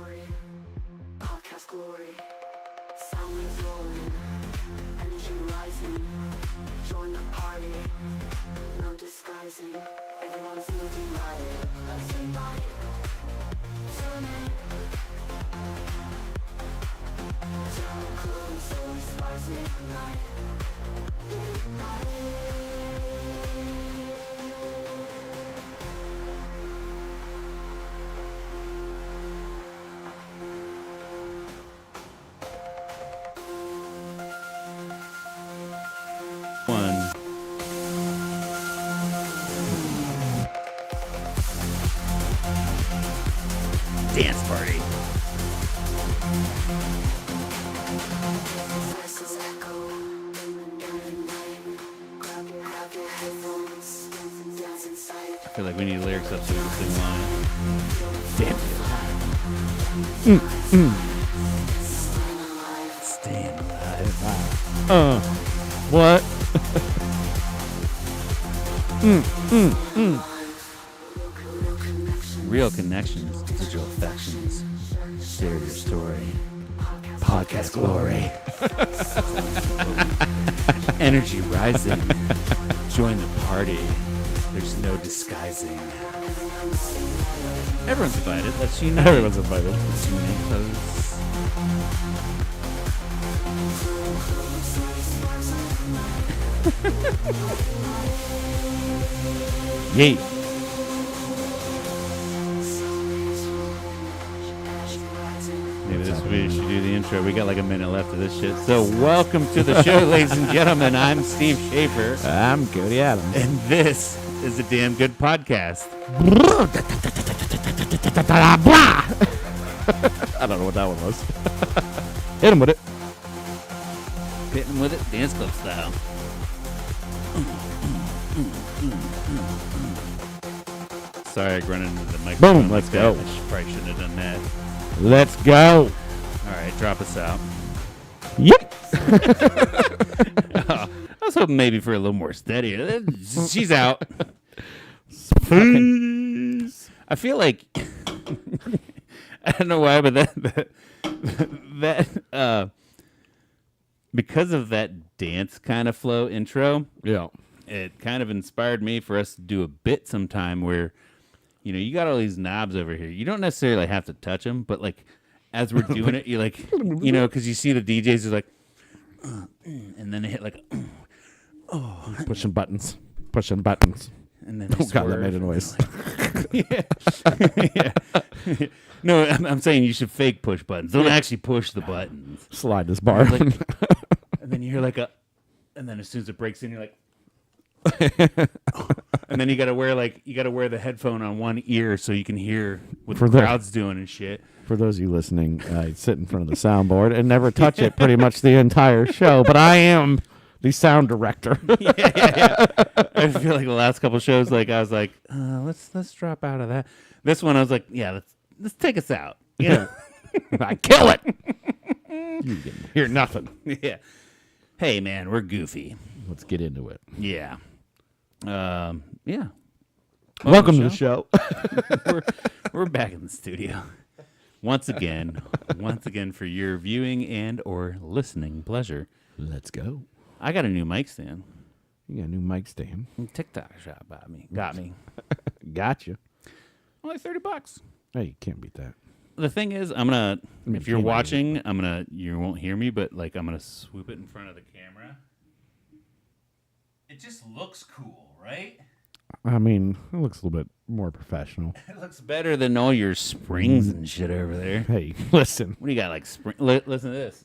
glory, podcast glory. Sound is rolling, energy rising. Join the party, no disguising. Everyone's moving right, let's unite. Turn it. Turn close, so it sparks ignite. Dance party. Voices echo, ringing down the night. Grab your headphones, dance inside. I feel like we need lyrics up so we can sing line. Damn. Staying alive. What? Real connections, digital affections. Share your story. Podcast glory. Energy rising. Join the party. There's no disguising. Everyone's invited. Let's unite. Everyone's invited. Let's unite close. Yay. Maybe this we should do the intro. We got like a minute left of this shit. So welcome to the show, ladies and gentlemen. I'm Steve Schaefer. I'm Cody Adams. And this is a damn good podcast. I don't know what that one was. Hit him with it. Hitting with it, dance club style. Sorry, I grunted into the microphone. Boom, let's go. I probably shouldn't have done that. Let's go. All right, drop us out. Yep. I was hoping maybe for a little more steady. She's out. Please. I feel like I don't know why, but that because of that dance kind of flow intro, Yeah. it kind of inspired me for us to do a bit sometime where, you know, you got all these knobs over here. You don't necessarily have to touch them, but like as we're doing it, you like, you know, because you see the DJs are like, and then they hit like, Pushing buttons. Pushing buttons. and then they Oh, God, that swerve. made a noise. Yeah. No, I'm saying you should fake push buttons. Don't actually push the buttons. Slide this bar. Like, and then you hear like and then as soon as it breaks in, you're like, and then you gotta wear the headphone on one ear so you can hear what For the the- crowd's doing and shit. For those of you listening, I sit in front of the soundboard and never touch it pretty much the entire show, but I am the sound director. Yeah. I feel like the last couple shows, like I was like, let's drop out of that. This one, I was like, yeah, let's take us out. Yeah, I kill it. You can hear nothing. yeah. Hey, man, we're goofy. Let's get into it. Yeah. Yeah. Welcome to the show. We're back in the studio once again for your viewing and or listening pleasure. Let's go. I got a new mic stand. You got a new mic stand. TikTok shop got me. Gotcha. Only $30. Hey, you can't beat that. The thing is, mean, if you're can't watching, you won't hear me, but like I'm gonna swoop it in front of the camera. It just looks cool, right? I mean, it looks a little bit more professional. It looks better than all your springs and shit over there. Hey, listen. What do you got, like spring? Listen to this.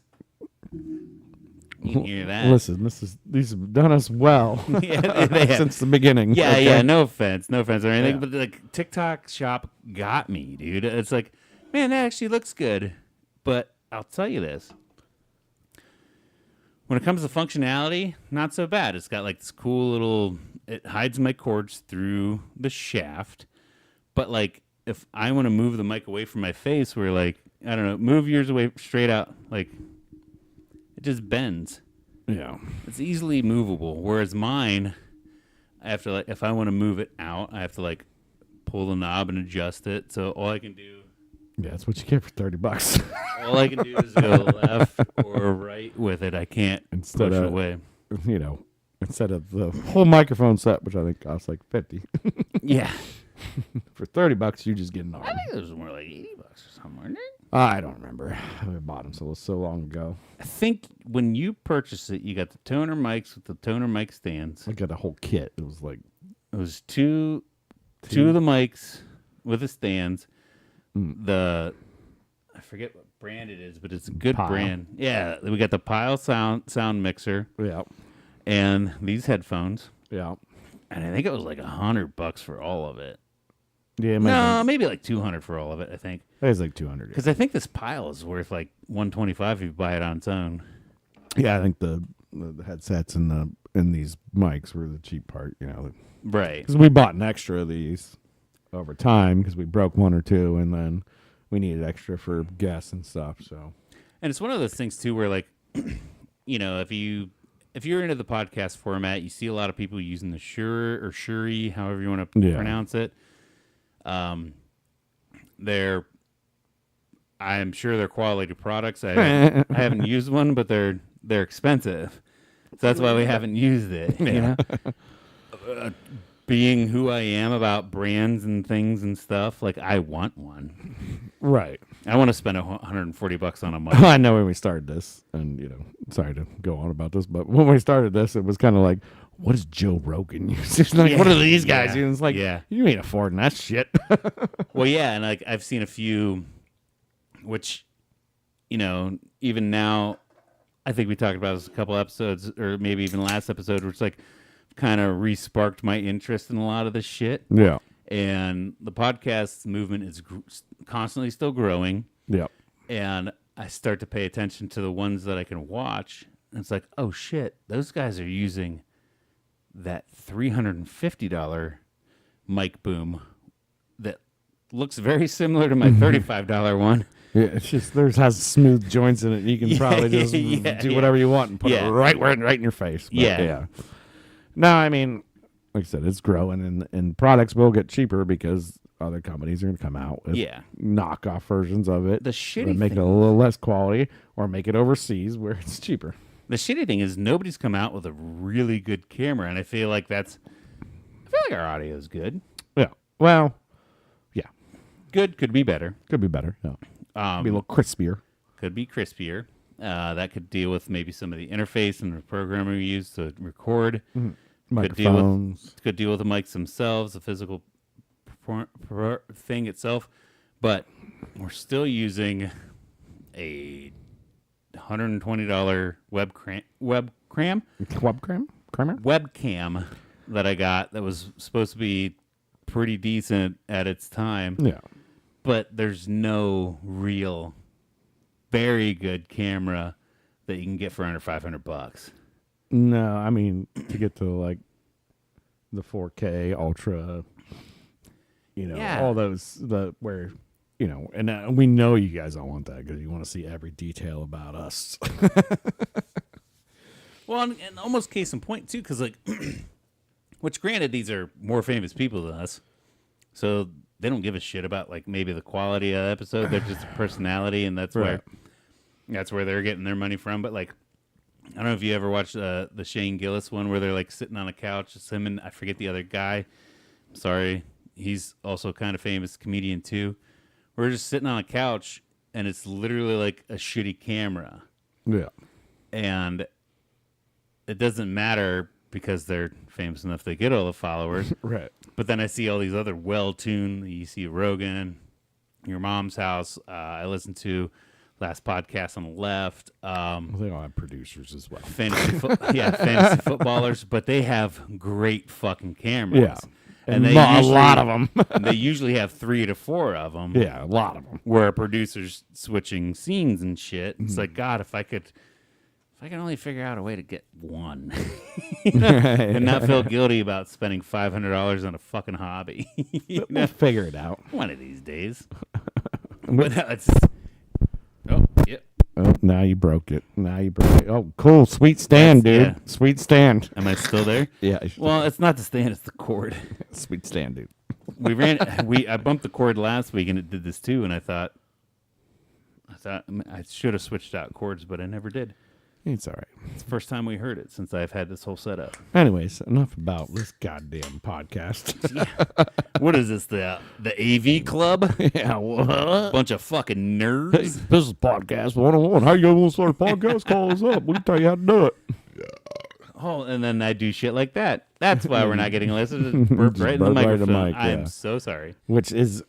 You can hear that. Listen, these have done us well Yeah, they have. since the beginning. Yeah, okay? yeah. No offense or anything, Yeah. but like TikTok shop got me, dude. It's like, man, that actually looks good. But I'll tell you this: when it comes to functionality, not so bad. It's got like this cool little. It hides my cords through the shaft, but like if I want to move the mic away from my face, where like I don't know, move yours away straight out, like it just bends. Yeah. It's easily movable. Whereas mine, I have to like if I want to move it out, I have to like pull the knob and adjust it. So all I can do Yeah, that's what you get for $30. All I can do is go left or right with it. I can't Instead push it of- away. You know, instead of the whole microphone set, which I think costs like 50. Yeah. For $30, you just get an arm. I think it was more like $80 or something, wasn't it? I don't remember. I bought them so long ago. I think when you purchased it, you got the toner mics with the toner mic stands. I got a whole kit. It was like It was two of the mics with the stands. I forget what brand it is, but it's a good Pile. brand. Yeah, we got the Pile sound mixer yeah, and these headphones, yeah, and I think it was like $100 for all of it. yeah. No, maybe like $200 for all of it. I think it was like 200. because I think this Pile is worth like $125 if you buy it on its own. Yeah, I think the headsets and these mics were the cheap part. You know, Right. because we bought an extra of these over time because we broke one or two, and then we needed extra for guests and stuff. So And it's one of those things too where like you know, if you're into the podcast format, you see a lot of people using the Shure or Shuri, however you want to Yeah. pronounce it. I'm sure they're quality products. I haven't used one, but they're expensive. So that's why we haven't used it. You know? Being who I am about brands and things and stuff, like I want one. right. I want to spend $140 on a mic. I know when we started this, and you know, sorry to go on about this, but when we started this, it was kind of like, what does Joe Rogan use? It's like, what are these guys using? It's like, Yeah. you ain't affording that shit. Well, yeah, and like I've seen a few, which, you know, even now, I think we talked about this a couple episodes, or maybe even last episode, where it's like kind of re-sparked my interest in a lot of this shit. Yeah. And the podcast movement is constantly still growing, Yeah. and I start to pay attention to the ones that I can watch. And it's like, oh shit, those guys are using that $350 mic boom that looks very similar to my $35 one. Yeah, it's just has smooth joints in it. You can probably just do whatever you want and put it right in your face. But, Yeah. No, I mean, like I said, it's growing, and products will get cheaper because other companies are going to come out with knockoff versions of it. The shitty that make it a thing- little less quality, or make it overseas where it's cheaper. The shitty thing is nobody's come out with a really good camera, and I feel like our audio is good. Yeah. Well, yeah, Good could be better. could be better. Yeah. Be a little crispier. Could be crispier. That could deal with maybe some of the interface and the programming we use to record. Microphones. Could deal with the mics themselves, the physical thing itself. But we're still using a $120 webcam that I got that was supposed to be pretty decent at its time. Yeah. But there's no real very good camera that you can get for under $500. No, I mean, to get to like the 4K Ultra, you know, Yeah. all those, where, you know, and we know you guys don't want that because you want to see every detail about us. Well, and almost case in point too, because like, which granted these are more famous people than us, so they don't give a shit about like maybe the quality of the episode. They're just a personality, and that's Right. where they're getting their money from. But like, I don't know if you ever watched the Shane Gillis one where they're like sitting on a couch. It's him and I forget the other guy. I'm sorry, he's also kind of famous comedian too. We're just sitting on a couch, and it's literally like a shitty camera. Yeah. And it doesn't matter because they're famous enough they get all the followers. Right. But then I see all these other well-tuned. You see Rogan, Your Mom's House. I listened to last podcast on the left. Well, they all have producers as well. Fantasy footballers, but they have great fucking cameras. Yeah. And a lot of them. They usually have 3 to 4 of them. Yeah, a lot of them. Where a producer's switching scenes and shit. It's like, God, if I could only figure out a way to get one and not feel guilty about spending $500 on a fucking hobby. You know? We'll figure it out. One of these days. But no, it's yep. Oh, now you broke it. Oh, cool. Sweet stand, dude. Yeah. Sweet stand. Am I still there? Yeah. Well, it's not the stand; it's the cord. Sweet stand, dude. I bumped the cord last week, and it did this too. And I thought, I should have switched out chords, but I never did. It's all right. It's the first time we heard it since I've had this whole setup. Anyways, enough about this goddamn podcast. What is this, the AV Club? Yeah, what? Bunch of fucking Hey, nerds. this is Podcast 101. How you guys want to start a podcast? Call us up. We can tell you how to do it. Oh, and then I do shit like that. That's why we're not getting a listen. Burp Just right in the burp right in the microphone. mic, I'm yeah. so sorry. Which is,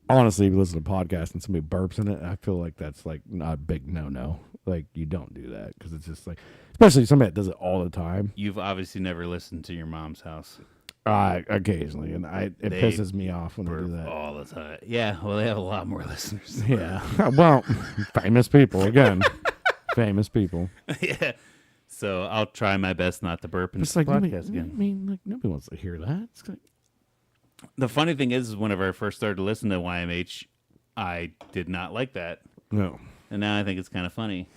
honestly, if you listen to a podcast and somebody burps in it, I feel like that's like not a big no-no. Like, you don't do that because it's just like, especially somebody that does it all the time. You've obviously never listened to your mom's house. Occasionally, and it They pisses me off when I Burp do that. all the time. Yeah, well, they have a lot more listeners. Yeah. Well, famous people, again. Famous people. Yeah. So I'll try my best not to burp in It's the like, podcast again. I mean, like, nobody wants to hear that. It's like, The funny thing is, whenever I first started to listen to YMH, I did not like that. no. And now I think it's kind of funny.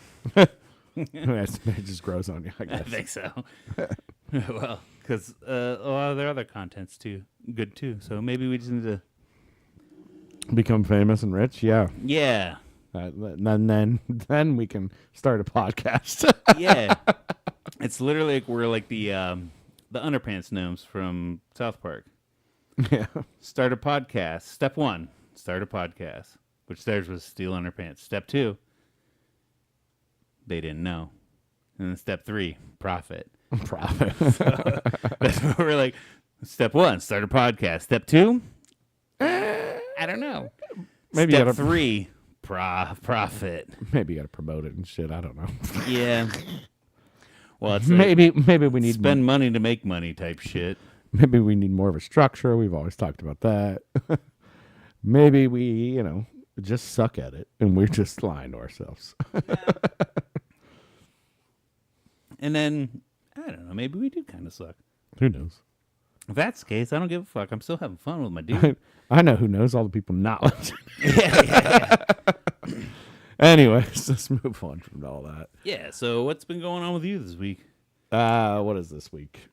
It just grows on you, I I guess. think so. Well, because a lot of their other content's good too. So maybe we just need to. Become famous and rich, yeah. Yeah. Then we can start a podcast. Yeah. It's literally like we're like the underpants gnomes from South Park. Yeah. Start a podcast. Step 1, start a podcast. Which theirs was steal underpants. Step 2, they didn't know. And then step 3, profit. Profit. That's what we're like. Step 1, start a podcast. Step 2, I don't know. Maybe you Step gotta- 3, profit. Maybe you got to promote it and shit. I don't know. Yeah. Well, it's like Maybe we need spend money to make money type shit. maybe we need more of a structure. We've always talked about that. Maybe we, just suck at it and we're just lying to ourselves. And then, I don't know, maybe we do kind of suck. Who knows? If that's the case, I don't give a fuck. I'm still having fun with my dude. I know who knows. All the people not listening. Yeah. Anyways, let's move on from all that. Yeah, so what's been going on with you this week? What is this week?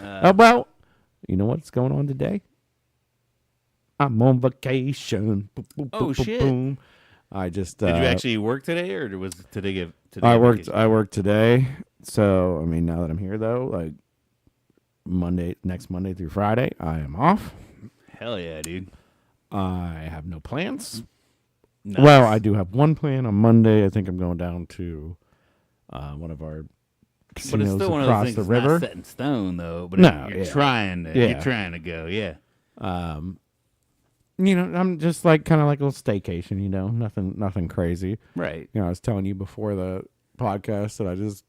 Well, you know what's going on today? I'm on vacation. Boom, boom, Oh, boom, boom, shit. boom. I just Did you actually work today, or was today I worked. vacation? I worked today. So I mean, now that I'm here, though, like next Monday through Friday, I am off. Hell yeah, dude. I have no plans. Nice. Well, I do have one plan on Monday. I think I'm going down to one of our But it's casinos still one of those across things the that's river. not set in stone, though. But No, you're yeah. trying to. Yeah. You're trying to go. Yeah. I'm just like kind of like a little staycation. Nothing crazy. Right. I was telling you before the podcast that I just,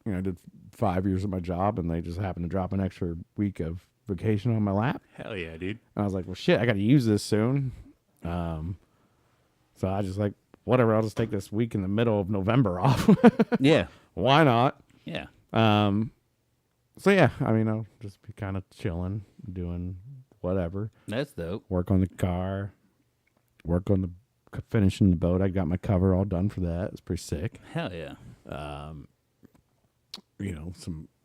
I did 5 years at my job, and they just happened to drop an extra week of vacation on my lap. Hell yeah, dude. And I was like, well, shit, I got to use this soon. So I just like, whatever, I'll just take this week in the middle of November off. Yeah. Why not? Yeah. So yeah, I mean, I'll just be kind of chilling, doing whatever. That's dope. Work on the car, finishing the boat. I got my cover all done for that. It's pretty sick. Hell yeah.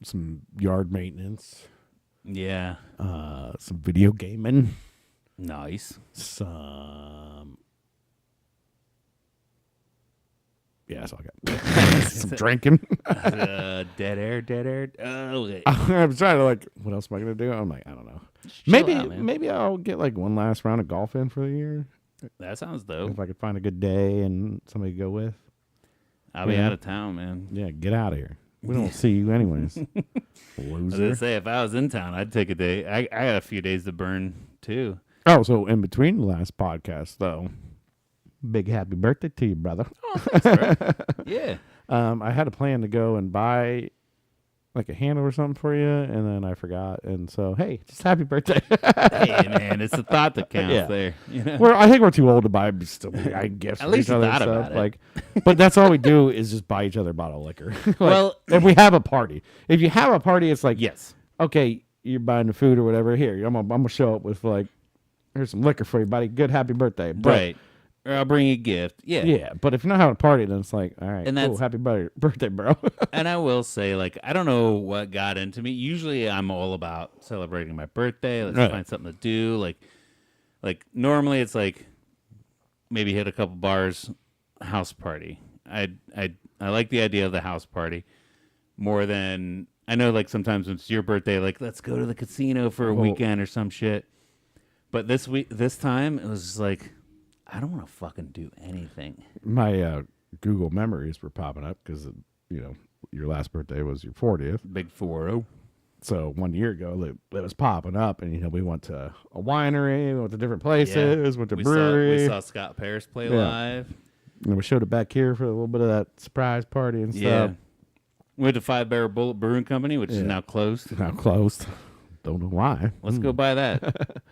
Some yard maintenance, Yeah. some video gaming, Nice. some. Yeah, that's all I got. Some drinking. Dead air. Oh, okay. I'm trying to like, what else am I gonna do? I'm like, I don't know. Chill out, man. Maybe I'll get like one last round of golf in for the year That sounds dope. if I could find a good day and somebody to go with. I'll be Yeah. out of town, man. Yeah, get out of here. We don't see you anyways. I was gonna Loser. say, if I was in town, I'd take a day. I got a few days to burn too. Oh, so in between the last podcast though, big happy birthday to you, brother. Yeah. I had a plan to go and buy like a handle or something for you, and then I forgot. And so, hey, just happy birthday. Hey, man, it's the thought that counts Yeah. there. You know? I think we're too old to buy still buy gifts. At for least each you other and thought stuff. about it. Like, but that's all we do is just buy each other a bottle of liquor. Like, Well- if we have a party, if you have a party, it's like, Yes. okay, you're buying the food or whatever. Here, I'm gonna show up with like, here's some liquor for you, buddy. Good happy birthday. But, Right. Or I'll bring you a gift. Yeah. Yeah, but if you're not having a party, then it's like, all right, And cool, that's- happy birthday, bro. And I will say, like, I don't know what got into me. Usually I'm all about celebrating my birthday. Let's Right. find something to do. Like normally it's like maybe hit a couple bars house party. I like the idea of the house party more than I know. Like sometimes when it's your birthday, like let's go to the casino for a weekend or some shit. But this time it was just like I don't want to fucking do anything. My Google memories were popping up because your last birthday was your 40th. Big 4-0. So 1 year ago, it was popping up, and we went to a winery, we went to different places, went to brewery. We saw Scott Paris play live. And we showed it back here for a little bit of that surprise party and stuff. Yeah. We went to Five Barrel Bullet Brewing Company, which is now closed. Now closed. Don't know why. Let's go buy that.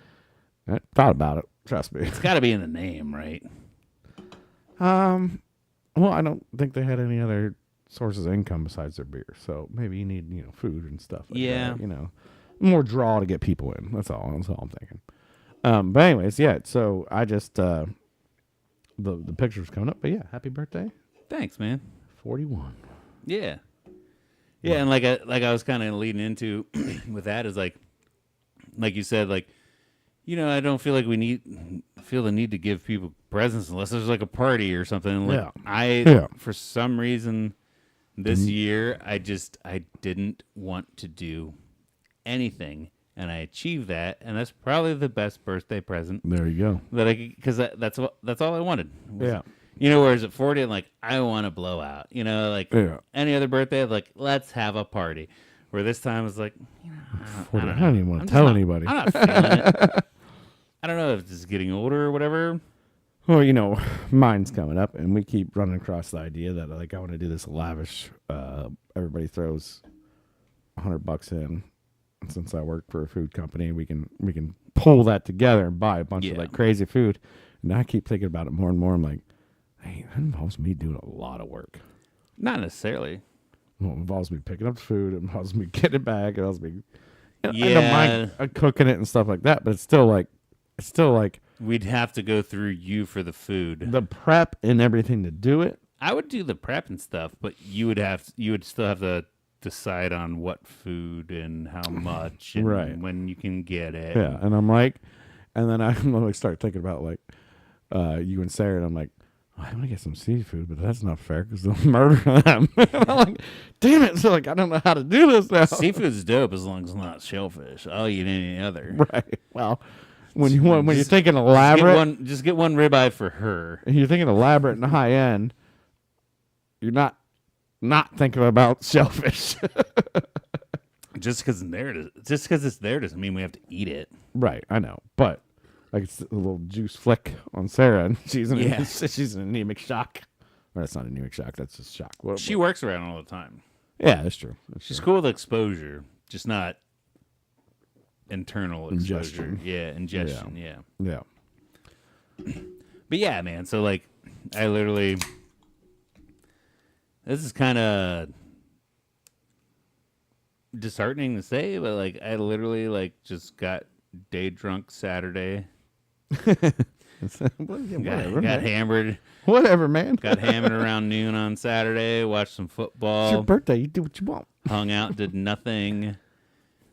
I thought about it. Trust me. It's got to be in the name, right? Well, I don't think they had any other sources of income besides their beer. So maybe you need, food and stuff like that. More draw to get people in. That's all I'm thinking. But anyways, yeah, so I just the picture's coming up, but yeah, happy birthday. Thanks, man. 41. Yeah. Yeah, and like I was kind of leading into with that is like you said, like, I don't feel like feel the need to give people presents unless there's like a party or something. Like for some reason this year I didn't want to do anything, and I achieved that, and that's probably the best birthday present There you go. because that's all I wanted. Yeah. Whereas at 40, I'm like, I want to blow out. Any other birthday, I'm like, let's have a party. Where this time it's like, I don't even want to tell anybody. I'm not feeling it. I don't know if this is getting older or whatever. Well, mine's coming up, and we keep running across the idea that I want to do this lavish. Everybody throws $100 in. And since I work for a food company, we can pull that together and buy a bunch of like crazy food. And I keep thinking about it more and more. I'm like, hey, that involves me doing a lot of work. Not necessarily. Well, it involves me picking up the food. It involves me getting it back. It involves me. I don't mind cooking it and stuff like that, but it's still like we'd have to go through you for the food. The prep and everything to do it. I would do the prep and stuff, but you would still have to decide on what food and how much and when you can get it. Yeah, and I'm like, and then I'm like start thinking about like you and Sarah, and I'm like, I want to get some seafood, but that's not fair because they'll murder them. And I'm like, damn it! So like, I don't know how to do this now. Seafood's dope as long as it's not shellfish. I'll eat any other. Right. Well, when you're thinking elaborate, just get one ribeye for her. You're thinking elaborate and high end. You're not thinking about shellfish. Just because it's there doesn't mean we have to eat it. Right, I know, but like it's a little juice flick on Sarah, and she's in anemic shock. Well, that's not anemic shock. That's just shock. She works around all the time. Yeah, that's true. She's cool with exposure, just not internal exposure. Ingestion. Yeah, ingestion. Yeah. But yeah, man. So like, I literally. This is kind of disheartening to say, but like I literally like just got day drunk Saturday. Got hammered. Whatever, man. Got hammered around noon on Saturday. Watched some football. It's your birthday. You do what you want. Hung out, did nothing.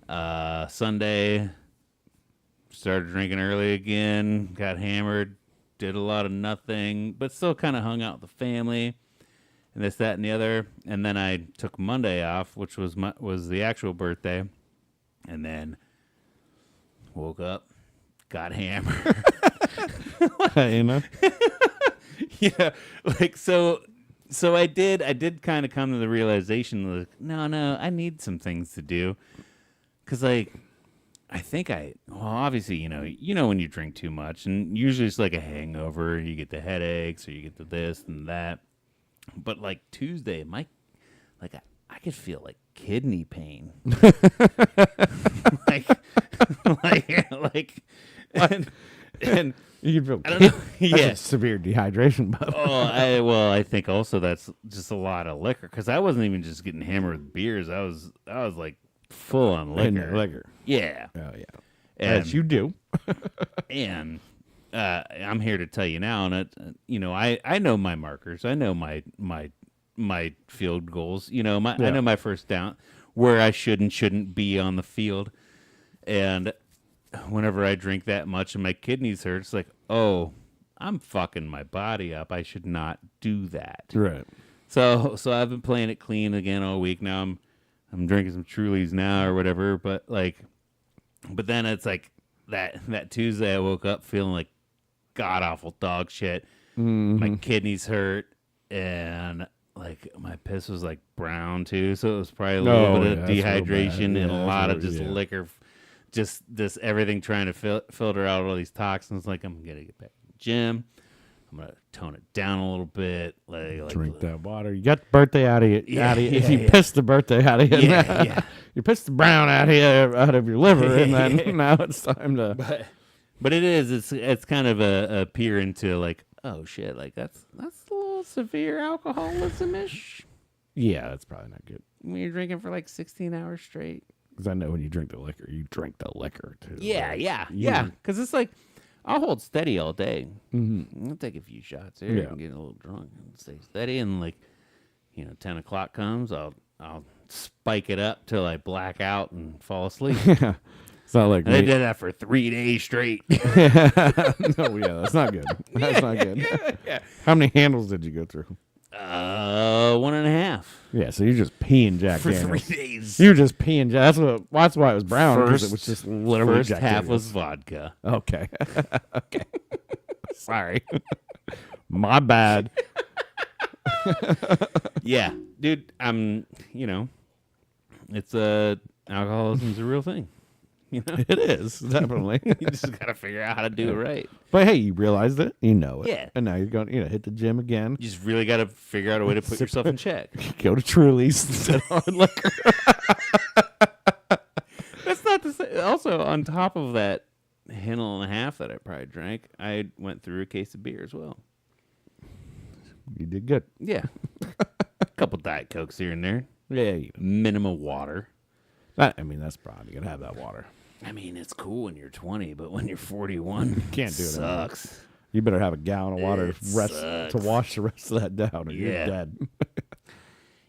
Sunday, started drinking early again. Got hammered. Did a lot of nothing, but still kind of hung out with the family. And this, that, and the other. And then I took Monday off, which was the actual birthday. And then woke up, got hammered. Yeah, like so I did kind of come to the realization, like, no, I need some things to do. Because, like, I think obviously, you know when you drink too much, and usually it's like a hangover, you get the headaches, or you get the this and that. But like Tuesday, I could feel like kidney pain, and you can feel I don't know. Yeah, severe dehydration. I think also that's just a lot of liquor because I wasn't even just getting hammered with beers. I was like full on liquor. Yeah. Oh yeah. As you do. And I'm here to tell you now, and I know my markers. I know my field goals. I know my first down, where I should and shouldn't be on the field. And whenever I drink that much and my kidneys hurt, it's like, oh, I'm fucking my body up. I should not do that. Right. So I've been playing it clean again all week. Now I'm drinking some Trulies now or whatever. But then it's like that Tuesday I woke up feeling like god awful dog shit. My kidneys hurt and like my piss was like brown too. So it was probably a little bit of that's real bad. dehydration and Yeah, a lot of that's just real- yeah. liquor, just this everything trying to filter out all these toxins. Like I'm gonna get back to the gym. I'm gonna tone it down a little bit. Like Drink that water. You got the birthday out of you. Yeah, you yeah. pissed the birthday out of you. Yeah, yeah. You pissed the brown out of your liver, and then now it's time to. But it's kind of a peer into like, oh shit, like that's a little severe alcoholism ish Yeah, that's probably not good. when you're drinking for like 16 hours straight. Because I know when you drink the liquor, you drink the liquor too. Yeah, Like, yeah, you- yeah. Because it's like I'll hold steady all day. Mhm. I'll take a few shots here Yeah. and get a little drunk and stay steady. And like, 10 o'clock comes, I'll spike it up till I black out and fall asleep. It's not like And I me. did that for 3 days straight. No, yeah, that's not good. That's not good. yeah. How many handles did you go through? 1.5 Yeah, so you're just peeing Jack for 3 Daniels. days. You're just peeing. That's why it was brown. Because it was First- just literally First Jack half Daniels. was vodka. Okay. Okay. Sorry. My bad. Yeah, dude. It's alcoholism's a real thing. It is, definitely. You just gotta figure out how to do it right. But hey, you realized it. You know it. Yeah. And now you're going to hit the gym again. You just really gotta figure out a way to put Sip- yourself in check. Go to Truly's instead of hard liquor. That's not to say. Also, on top of that handle and a half that I probably drank, I went through a case of beer as well. You did good. Yeah, a couple Diet Cokes here and there. Yeah. Minimal water. That's probably going to have that water. I mean, it's cool when you're 20, but when you're 41, Can't do it anymore. Sucks. You better have a gallon of water It to sucks. wash the rest of that down, or you're Yeah. dead.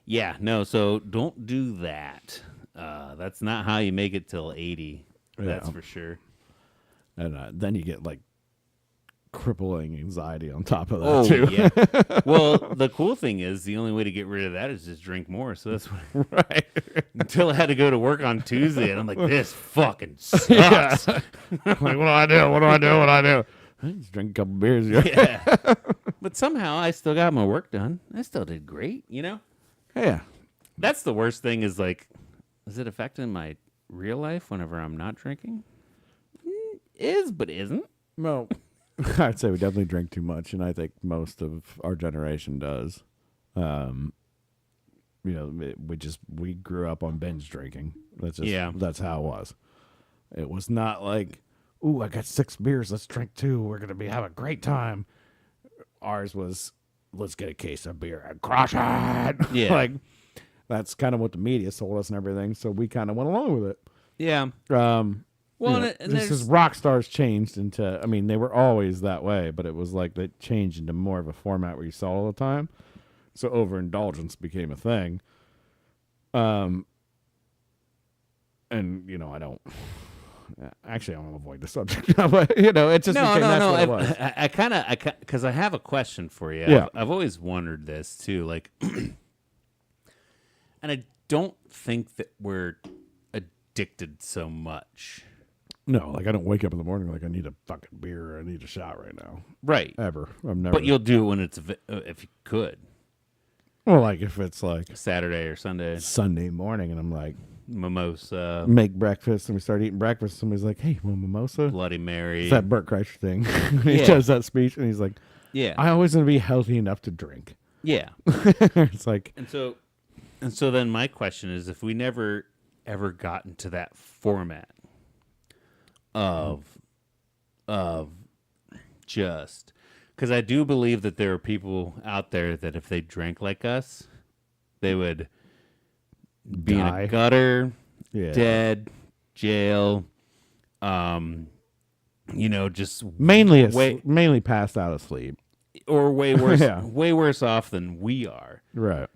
Yeah, no. So don't do that. That's not how you make it till 80. That's Yeah. for sure. And then you get like crippling anxiety on top of that Oh too. yeah. Well, the cool thing is the only way to get rid of that is just drink more. So that's what, Right. until I had to go to work on Tuesday, and I'm like, this fucking Yeah. sucks. Like, what do I do? What do I do? What do I do? Just drink a couple beers. Yeah. But somehow I still got my work done. I still did great. Yeah. That's the worst thing is like, is it affecting my real life whenever I'm not drinking? Is, but isn't. Well, I'd say we definitely drink too much, and I think most of our generation does. We grew up on binge drinking. That's how it was. It was not like, ooh, I got 6 beers, let's drink 2. We're gonna have a great time. Ours was, let's get a case of beer and crush it. Yeah. Like that's kind of what the media sold us and everything. So we kind of went along with it. Yeah. Well, Well, this and there's is rock stars changed into. I mean, they were always that way, but it was like they changed into more of a format where you saw all the time. So overindulgence became a thing. And I don't. Actually, I want to avoid the subject, but it just became that's what it was. I kind of, because I have a question for you. Yeah. I've always wondered this too, like, and I don't think that we're addicted so much. No, like I don't wake up in the morning like I need a fucking beer or I need a shot right now. Right. Ever. I've never. But you'll do it when it's if you could, Well, like if it's like Saturday or Sunday, Sunday morning and I'm like, mimosa, make breakfast and we start eating breakfast. Somebody's like, hey, want mimosa? Bloody Mary. It's that Burt Kreischer thing. He Yeah. does that speech and he's like, Yeah. I always want to be healthy enough to drink. Yeah. It's like, And so then my question is, if we never ever got into that format of just, because I do believe that there are people out there that if they drank like us, they would be in Die. a gutter, yeah. dead, jail, just Mainly passed out of sleep. or way worse, Yeah. way worse off than we are. Right.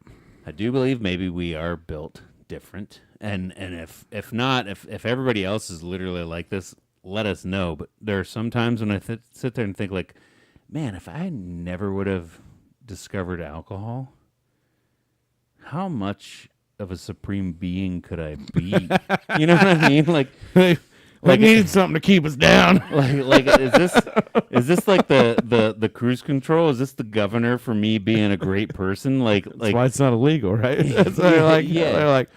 I do believe maybe we are built different, and if not, if everybody else is literally like this, let us know. But there are some times when I sit there and think like, man, if I never would have discovered alcohol, how much of a supreme being could I be? You know what I mean? Like, we Like- needed something to keep us down. like is this like the cruise control? Is this the governor for me being a great person? Like That's why it's not illegal, right? That's why they're like,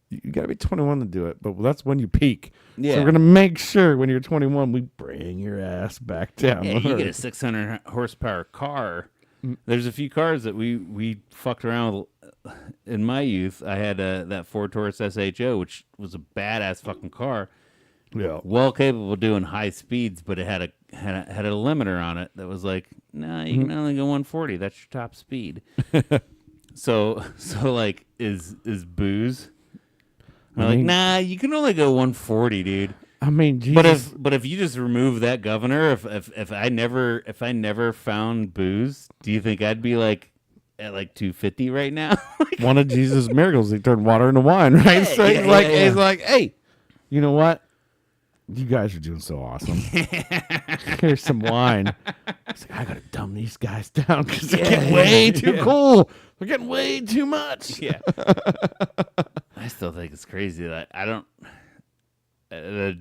you gotta be 21 to do it, but that's when you peak. Yeah. So we're gonna make sure when you're 21, we bring your ass back down. Yeah, you get a 600 horsepower car. There's a few cars that we fucked around with. In my youth, I had that Ford Taurus SHO, which was a badass fucking car, Yeah. well capable of doing high speeds, but it had a limiter on it that was like, nah, you can only go 140. That's your top speed. so like, is booze? I'm like, mean- nah, you can only go 140, dude. I mean, Jesus. But if you just remove that governor, if I never found booze, do you think I'd be like at like 250 right now? One of Jesus' miracles, he turned water into wine, right? So yeah, he's like, hey, you know what? You guys are doing so awesome. Here's some wine. He's like, I gotta dumb these guys down because they're getting way too cool. They're getting way too much. Yeah. I still think it's crazy that I don't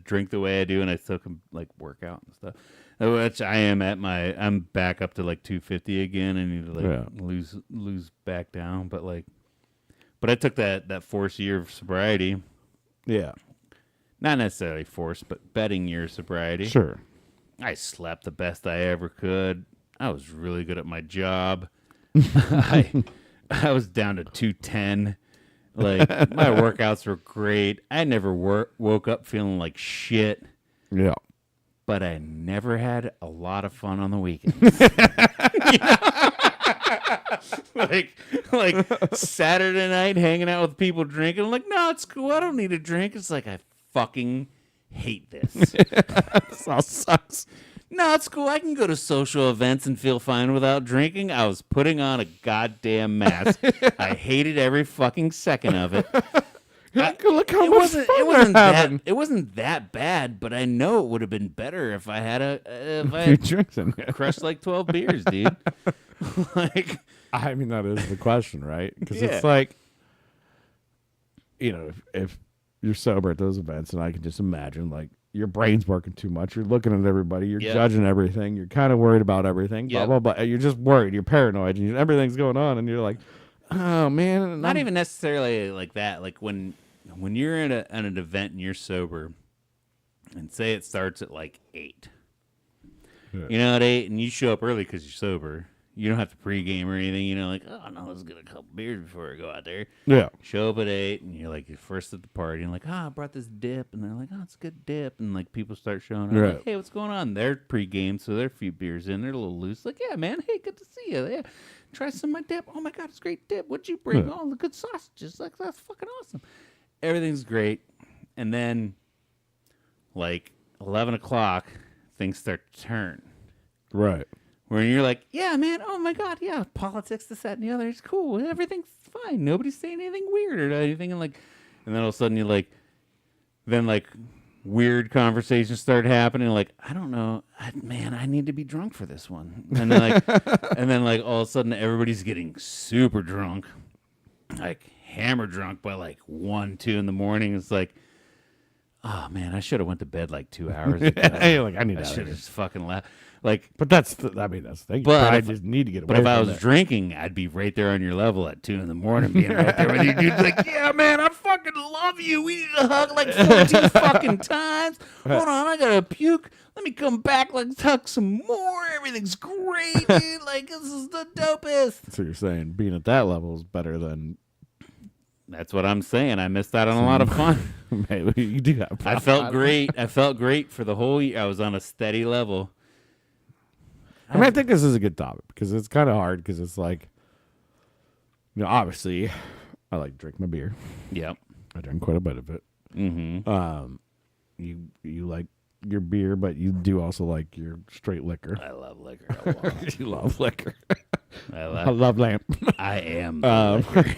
drink the way I do, and I still can like work out and stuff. Which I'm back up to like 250 again. I need to like lose back down, but I took that forced year of sobriety. Yeah, Not necessarily forced, but betting year of sobriety. sure. I slept the best I ever could. I was really good at my job. I was down to 210. Like, my workouts were great. I never woke up feeling like shit, Yeah. but I never had a lot of fun on the weekends. like Saturday night hanging out with people drinking. I'm like, no, it's cool. I don't need a drink. It's like, I fucking hate this. This all sucks. No, it's cool. I can go to social events and feel fine without drinking. I was putting on a goddamn mask. I hated every fucking second of it. Look how It much wasn't. fun It wasn't they're that. having. It wasn't that bad. But I know it would have been better if I had if I Few had drinks in there. crushed like 12 beers, dude. Like, I mean, that is the question, right? Because Yeah. it's like, you know, if you're sober at those events, and I can just imagine, like, your brain's working too much. You're looking at everybody. You're Yep. judging everything. You're kind of worried about everything. Yep. Blah, blah, blah. You're just worried. You're paranoid. And everything's going on. And you're like, oh, man. and not I'm- even necessarily like that. Like when you're at an event and you're sober, and say it starts at like 8. Yeah. You know, at 8, and you show up early because you're sober. You don't have to pregame or anything. You know, like, oh no, let's get a couple beers before I go out there. Yeah. Show up at 8, and you're like, you're first at the party, and like, I brought this dip, and they're like, oh, it's a good dip, and like people start showing up, Right. like, hey, what's going on? They're pregame, so they're a few beers in, they're a little loose, like, yeah, man, hey, good to see you. Yeah, try some of my dip. Oh my god, it's a great dip. What'd you bring? Yeah. Oh, the good sausages. Like, that's fucking awesome. Everything's great, and then like 11 o'clock, things start to turn. Right. Where you're like, yeah, man, oh my god, yeah, politics, this, that, and the other, it's cool. Everything's fine. Nobody's saying anything weird or anything. And then all of a sudden you're like, then like weird conversations start happening. Like, I don't know, man, I need to be drunk for this one. And then like all of a sudden everybody's getting super drunk, like hammer drunk by like 1, 2 in the morning. It's like, oh man, I should have went to bed like 2 hours ago. You're like, I need I out of should here. have just fucking left. Like, But that's the thing. You But probably if- just need to get away but if I from was that. drinking, I'd be right there on your level at 2 in the morning, being right there with you, dude. Like, yeah, man, I fucking love you. We need to hug like 14 fucking times. Hold on, I gotta puke. Let me come back, like, hug some more. Everything's great, dude. Like, this is the dopest. So you're saying being at that level is better than That's what I'm saying. I missed out on a lot of fun. maybe you do have. I felt great. I felt great for the whole year. I was on a steady level. I mean, I think this is a good topic because it's kind of hard because it's like, you know, obviously, I like to drink my beer. Yep. I drink quite a bit of it. Mm-hmm. You like your beer, but you do also like your straight liquor. I love liquor a lot. You love liquor. I I love. love lamp. I am. the liquor.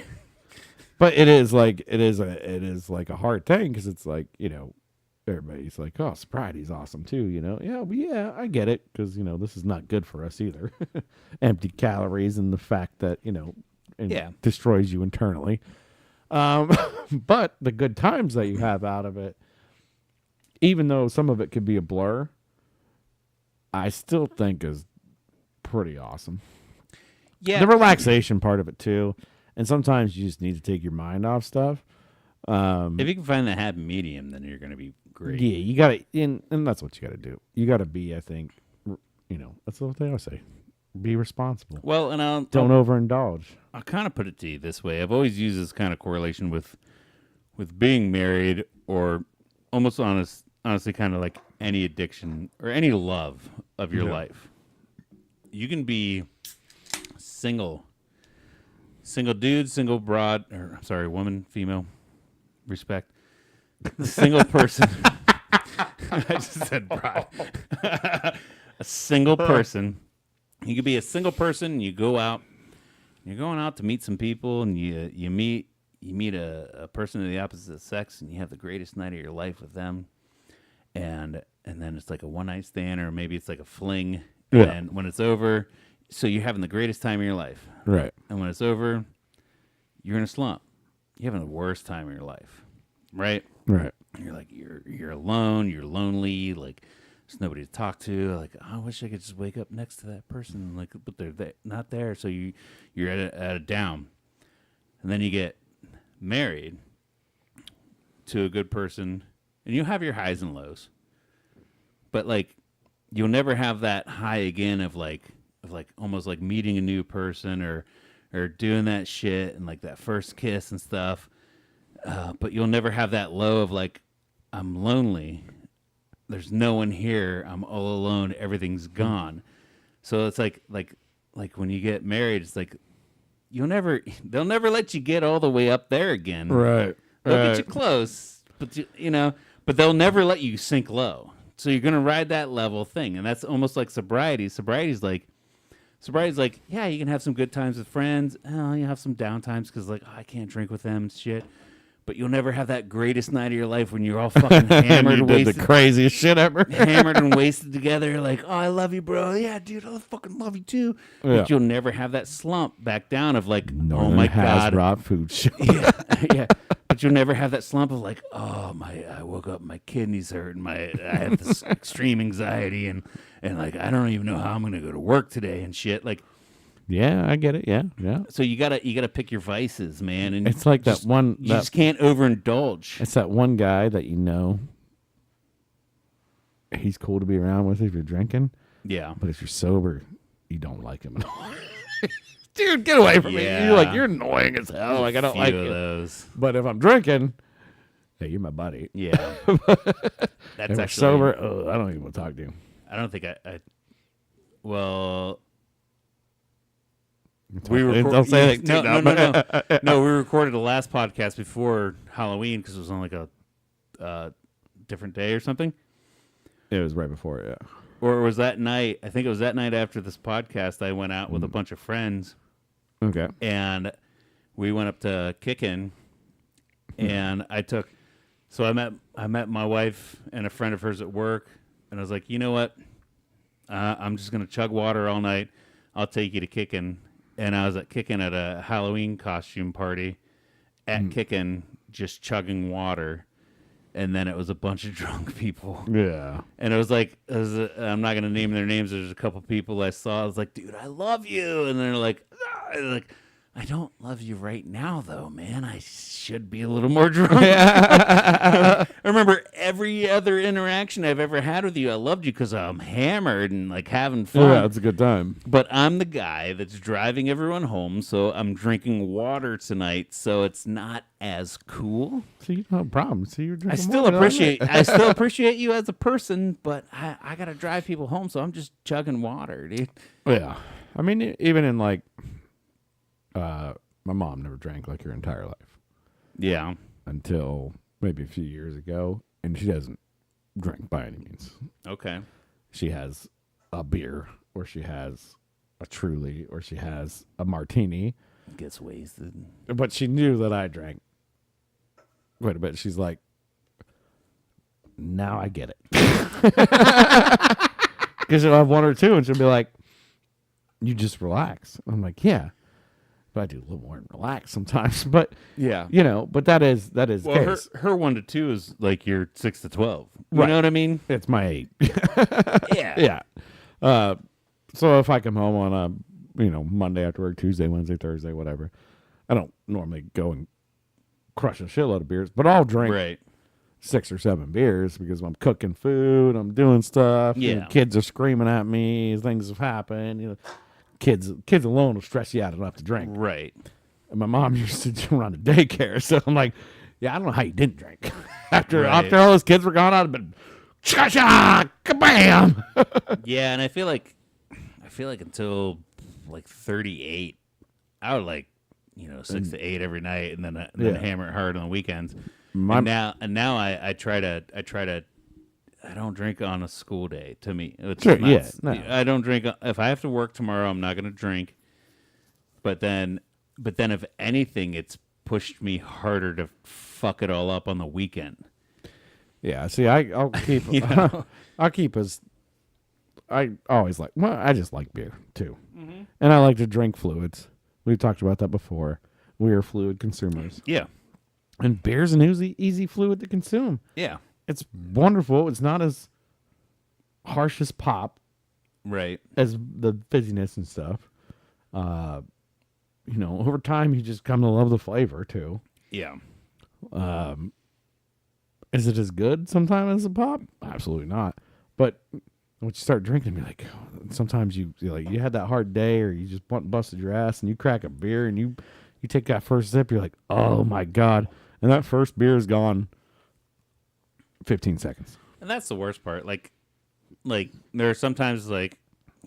But it is like a hard thing because it's like, you know, everybody's like, "Oh, sobriety's awesome too," you know. Yeah, but yeah, I get it because you know this is not good for us either. Empty calories and the fact that you know, it Yeah. destroys you internally. But the good times that you have out of it, even though some of it could be a blur, I still think is pretty awesome. Yeah. The relaxation part of it too, and sometimes you just need to take your mind off stuff. If you can find the happy medium, then you're going to be great. Yeah, you gotta, and that's what you gotta do. You gotta be, I think, you know, that's what they always say: be responsible. Well, and Don't overindulge. I'll kind of put it to you this way. I've always used this kind of correlation with being married, or almost honestly, kind of like any addiction or any love of your Yeah. life. You can be single dude, single broad, or I'm sorry, woman, female, respect. Single person. I just said broad. A single person. You could be a single person. And you go out. You're going out to meet some people, and you meet a person of the opposite sex, and you have the greatest night of your life with them. And then it's like a one night stand, or maybe it's like a fling. Yeah. And when it's over, so you're having the greatest time of your life. Right. And when it's over, you're in a slump. You're having the worst time of your life, right? Right. You're like you're alone. You're lonely. Like there's nobody to talk to. Like I wish I could just wake up next to that person. Like, but they're not there. So you're at a down, and then you get married to a good person, and you have your highs and lows. But like you'll never have that high again of like almost like meeting a new person or doing that shit and like that first kiss and stuff. But you'll never have that low of like, I'm lonely. There's no one here. I'm all alone. Everything's gone. So it's like when you get married, it's like they'll never let you get all the way up there again. Right. They'll get you close, but but they'll never let you sink low. So you're gonna ride that level thing, and that's almost like sobriety. Sobriety's like, yeah, you can have some good times with friends. Oh, you have some down times because like I can't drink with them and shit. But you'll never have that greatest night of your life when you're all fucking hammered, you did wasted, the craziest shit ever. hammered and wasted together. Like, oh, I love you, bro. Yeah, dude, I fucking love you too. Yeah. But you'll never have that slump back down of like, Northern oh my god, Hasbro food show. yeah, yeah. But you'll never have that slump of like, oh I woke up, my kidneys hurt, and I have this extreme anxiety, and like I don't even know how I'm gonna go to work today and shit. Like, Yeah, I get it. Yeah, yeah. so you gotta pick your vices, man. And It's like just, that one. you just can't overindulge. It's that one guy that you know. He's cool to be around with if you're drinking, Yeah, but if you're sober, you don't like him at all. Dude, get away from me! Yeah. You're annoying as hell. Like I don't few like of you. those. But if I'm drinking, hey, you're my buddy. Yeah, If that's we're actually sober, I don't even want to talk to you. I don't think I well. Don't no, say it. No, we recorded the last podcast before Halloween because it was on like a different day or something. It was right before, yeah. Or it was that night. I think it was that night after this podcast. I went out with a bunch of friends, Okay. and we went up to Kickin', and so I met my wife and a friend of hers at work, and I was like, you know what? I'm just gonna chug water all night. I'll take you to Kickin'. And I was at Kickin' at a Halloween costume party at Kickin', just chugging water. And then it was a bunch of drunk people. Yeah. And it was like, I'm not going to name their names. There's a couple people I saw. I was like, dude, I love you. And they're like, I don't love you right now, though, man. I should be a little more drunk. I remember every other interaction I've ever had with you. I loved you because I'm hammered and like having fun. Yeah, it's a good time. But I'm the guy that's driving everyone home, so I'm drinking water tonight, so it's not as cool. See, you don't have problems. See, you're drinking I still water all appreciate night. I still appreciate you as a person, but I gotta drive people home, so I'm just chugging water, dude. Yeah. I mean, even in like, my mom never drank like her entire life Yeah. until maybe a few years ago, and she doesn't drink by any means. Okay. She has a beer, or she has a Truly, or she has a martini, Gets wasted. but she knew that I drank quite a bit. She's like, now I get it. Because she'll have one or two, and she'll be like, "You just relax." I'm like, "Yeah," but I do a little more than relax sometimes. But Yeah. you know, but that is the Well, case. her 1 to 2 is like your 6 to 12. You Right. know what I mean? It's my 8. Yeah. Yeah. So if I come home on a Monday after work, Tuesday, Wednesday, Thursday, whatever, I don't normally go and crush a shitload of beers, but I'll drink Right. 6 or 7 beers because I'm cooking food, I'm doing stuff. Yeah. Kids are screaming at me. Things have happened. Kids alone will stress you out enough to drink. Right. And my mom used to run a daycare, so I'm like, yeah, I don't know how you didn't drink. after Right. all those kids were gone, I'd have been cha-cha, kabam. Yeah, and I feel like until like 38, I would like 6 to 8 every night, and then Yeah. hammer it hard on the weekends. My- And now I try to I don't drink on a school day. To me, it's Sure, not, yeah, no. I don't drink if I have to work tomorrow. I'm not going to drink. But then if anything, it's pushed me harder to fuck it all up on the weekend. Yeah, see, I'll keep, I'll keep as, I always like, well, I just like beer too. And I like to drink fluids. We've talked about that before. We are fluid consumers. Yeah, And beer's an easy fluid to consume. yeah, It's wonderful. It's not as harsh as pop, right. as the fizziness and stuff. Over time, you just come to love the flavor too. Yeah, Is it as good sometimes as a pop? Absolutely not. But once you start drinking, you're like, sometimes you had that hard day, or you just busted your ass, and you crack a beer, and you take that first sip, you're like, oh my god, and that first beer is gone 15 seconds. and that's the worst part. Like there are sometimes like,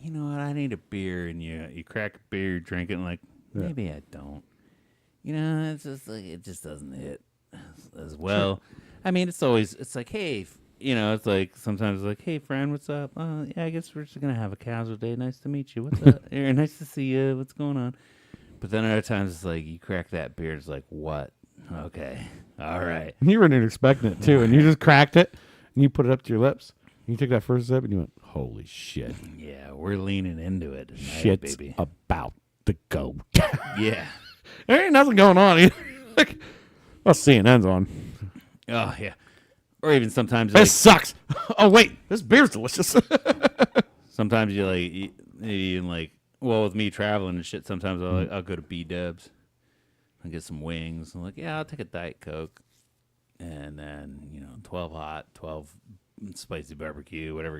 you know what, I need a beer, and you crack a beer, you drink it, and like maybe I don't. It's just like it just doesn't hit as well. Sure. I mean, it's like, hey, it's like sometimes like, hey, friend, what's up? Yeah, I guess we're just gonna have a casual day. Nice to meet you. What's up? Nice to see you. What's going on? But then other times it's like you crack that beer. It's like, what? Okay, all right. You weren't even expecting it too, and you just cracked it, and you put it up to your lips. And you took that first sip, and you went, holy shit! Yeah, we're leaning into it tonight, Shit's baby. about to go. Yeah. There ain't nothing going on either. Like, well, CNN's on. Oh yeah. Or even sometimes This sucks. Oh wait, this beer's delicious. sometimes you like even like, well, with me traveling and shit, sometimes I'll go to B-Dubs and get some wings. I'm like, yeah, I'll take a Diet Coke, and then 12 hot, 12 spicy barbecue, whatever.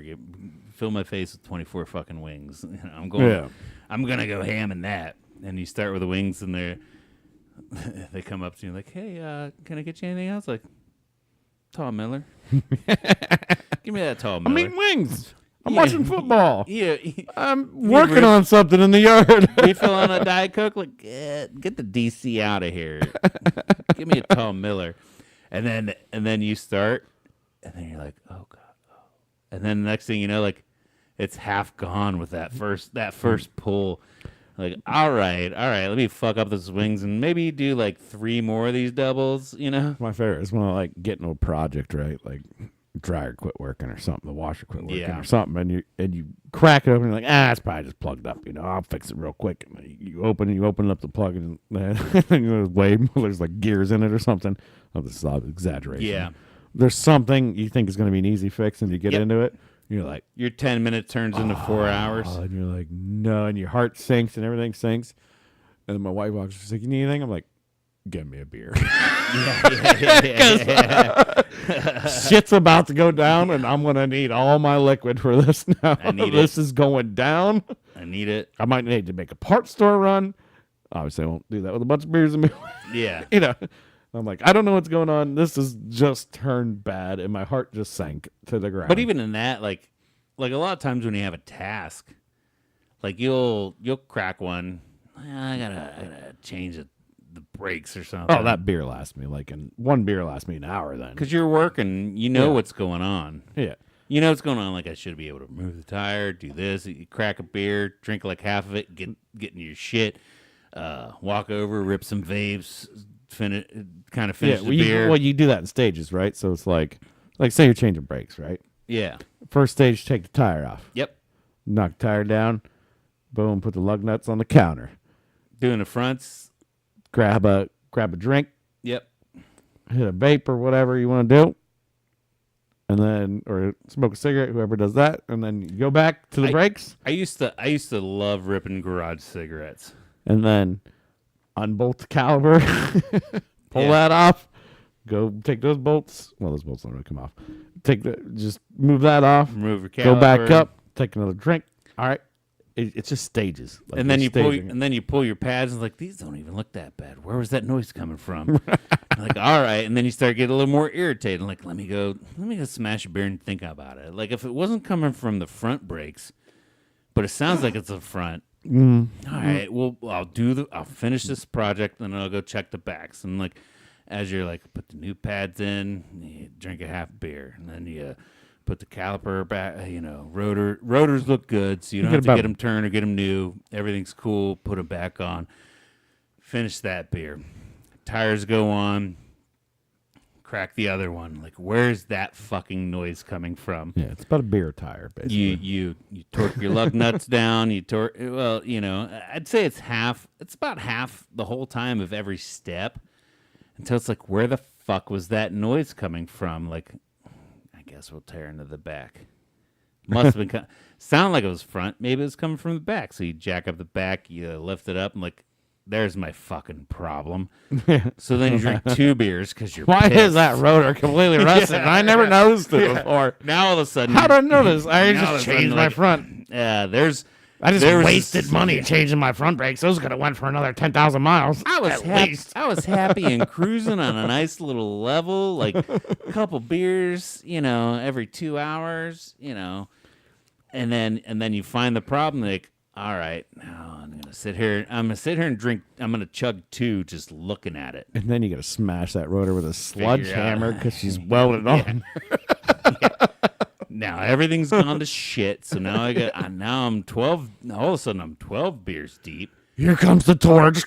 Fill my face with 24 fucking wings. I'm gonna go ham in that. And you start with the wings, and they come up to you like, hey, can I get you anything else? Like, Tall Miller. Give me that Tall Miller. I'm eating wings. I'm watching football. Yeah. I'm working on something in the yard. Refill on a Diet Coke? Like, get the DC out of here. Give me a Tall Miller. And then you start, and then you're like, oh, God. Oh. And then the next thing you know, like, it's half gone with that first pull. Like, all right, let me fuck up those wings and maybe do like 3 more of these doubles, My favorite is when I get into a project, right? Like dryer quit working or something, the washer quit working or something, and you crack it open and you're like, it's probably just plugged up, I'll fix it real quick. And you open up the plug and there's like gears in it or something. Oh, this is all exaggeration. Yeah. There's something you think is going to be an easy fix, and you get into it. You're like, your 10 minutes turns into 4 hours. And you're like, no, and your heart sinks and everything sinks. And then my wife walks, she's like, you need anything? I'm like, give me a beer. Shit's about to go down, and I'm going to need all my liquid for this now. This is going down. I need it. I might need to make a parts store run. Obviously, I won't do that with a bunch of beers in me. Yeah. I'm like, I don't know what's going on. This has just turned bad, and my heart just sank to the ground. But even in that, like a lot of times when you have a task, like you'll crack one. I gotta change the brakes or something. Oh, that beer lasts me one beer lasts me an hour then. Because you're working, what's going on. Yeah. You know what's going on. Like, I should be able to remove the tire, do this. You crack a beer, drink like half of it, get in your shit, walk over, rip some vapes, finish the beer. You do that in stages, right? So it's like Like, say you're changing brakes, right? Yeah. First stage, take the tire off. Yep. Knock the tire down. Boom, put the lug nuts on the counter. Doing the fronts. Grab a drink, Yep. hit a vape or whatever you want to do. And then, or smoke a cigarette, whoever does that, and then you go back to the brakes, I used to love ripping garage cigarettes. and then unbolt the caliper, pull Yeah. that off, go take those bolts. Well, those bolts don't really come off. Just move that off, Remove your caliper. go back up, take another drink. All right, it's just stages. Like And then you're you pull, staging it. and then you pull your pads, and it's like, these don't even look that bad. Where was that noise coming from? Like, all right, and then you start getting a little more irritated. Like, let me go smash a beer and think about it. Like, if it wasn't coming from the front brakes, but it sounds like it's the front. All right, well, I'll finish this project, and then I'll go check the backs. And like, as you're like, put the new pads in, you drink a half beer, and then you put the caliper back. Rotors look good, so you don't have to get them turned or get them new. Everything's cool. Put them back on. Finish that beer. Tires go on. Crack the other one. Like, where's that fucking noise coming from? Yeah, it's about a beer tire, basically. You torque your lug nuts down. I'd say it's about half the whole time of every step until it's like, where the fuck was that noise coming from? Like, I guess we'll tear into the back. Must have been sound like it was front. Maybe it was coming from the back. So you jack up the back, you lift it up, and like, there's my fucking problem. So then you drink 2 beers because you're Why pissed. is that rotor completely rusted? Yeah. I never noticed it before. Now all of a sudden, How did I notice? I now all of just a sudden, changed my like, front. Yeah, I just there was wasted this- money changing my front brakes. Those could have went for another 10,000 miles. I was at happy. least. I was happy and cruising on a nice little level, like a couple beers, every 2 hours, and then you find the problem. Like, all right, now I'm gonna sit here and drink. I'm gonna chug 2 just looking at it. And then you got to smash that rotor with a out. sledgehammer because she's welded on. Now everything's gone to shit. So now I'm 12. All of a sudden I'm 12 beers deep. Here comes the torch.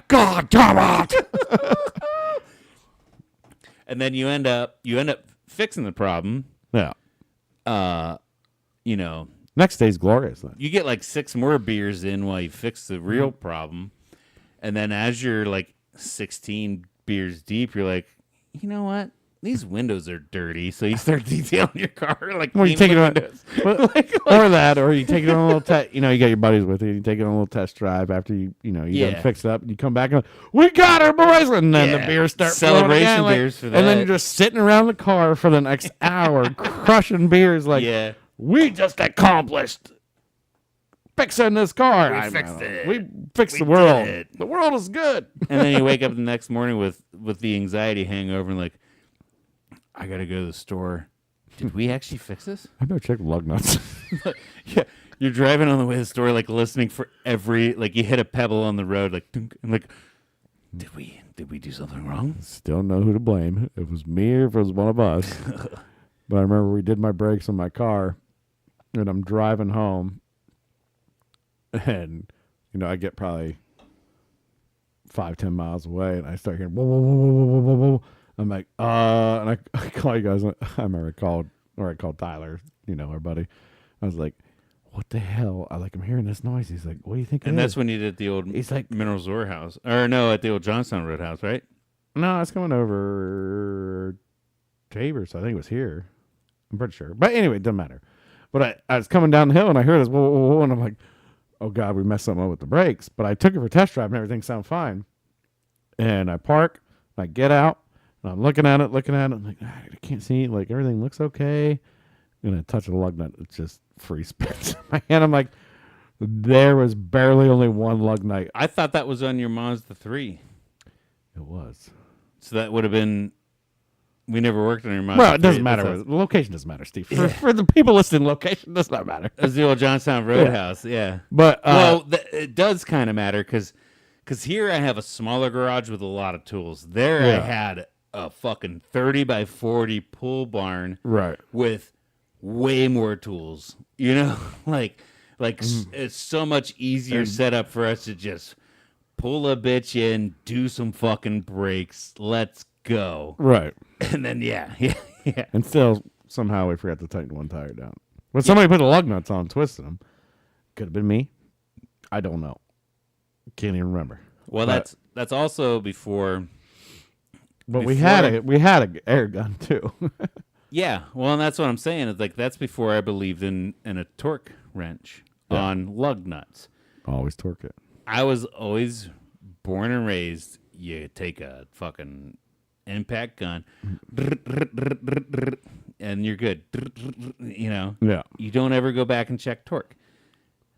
God damn it! And then you end up fixing the problem. Yeah. Next day's glorious then. You get like 6 more beers in while you fix the real problem. And then as you're like 16 beers deep, you're like, you know what? These windows are dirty. So you start detailing your car. Like, Or you clean take it the on, windows. or you take it on a little test. You got your buddies with you. You take it on a little test drive after you Yeah. done fix it up. And you come back and we got her, boys, and then the Yeah. beers start Celebration flowing again, like- beers for And then that. you're just sitting around the car for the next hour, crushing beers. Like, Yeah. we just accomplished fixing this car. We fixed it. We fixed We the world. did it. The world is good. And then you wake up the next morning with the anxiety hangover and like, I got to go to the store. Did we actually fix this? I better check the lug nuts. Yeah. You're driving on the way to the store, like listening for every, like you hit a pebble on the road, like, dunk, and like, did we do something wrong? Still know who to blame. It was me or if it was one of us. But I remember we did my brakes on my car, and I'm driving home, and I get probably 5-10 miles away, and I start hearing whoa, whoa, whoa, whoa, whoa, whoa, whoa, whoa. I'm like, and I call you guys. I remember I called Tyler, our buddy. I was like, what the hell? I'm hearing this noise. He's like, what do you think? And it that's is? when you did the old He's like, Minerals Ore house. Or no, at the old Johnstown Roadhouse, right? no, it's coming over Tabor, so I think it was here. I'm pretty sure. But anyway, it doesn't matter. But I was coming down the hill, and I heard this, whoa, whoa, whoa, and I'm like, oh, God, we messed something up with the brakes. But I took it for a test drive, and everything sounded fine. And I park, I get out, and I'm looking at it. I'm like, I can't see. Like, everything looks okay. And I touch the lug nut. It's just free spins in my hand. I'm like, there was barely only one lug nut. I thought that was on your Mazda 3. It was. So that would have been, we never worked on your Mazda 3. Well, it doesn't matter. That's- The location doesn't matter, Steve. For the people listening, location does not matter. That's the old Johnstown Roadhouse, yeah. But It does kind of matter because here I have a smaller garage with a lot of tools. There Yeah. I had a fucking 30 by 40 pull barn right. with way more tools. It's so much easier setup for us to just pull a bitch in, do some fucking brakes. Let's go. Right. And then yeah. And still, somehow we forgot to tighten one tire down. But somebody put the lug nuts on, twisted them. Could have been me. I don't know. Can't even remember. Well, But- that's also before. But we before- had a air gun too. Yeah, well, and that's what I'm saying. It's like that's before I believed in a torque wrench Yeah. on lug nuts. Always torque it. I was always born and raised. You take a fucking impact gun, and you're good. You know, Yeah. you don't ever go back and check torque.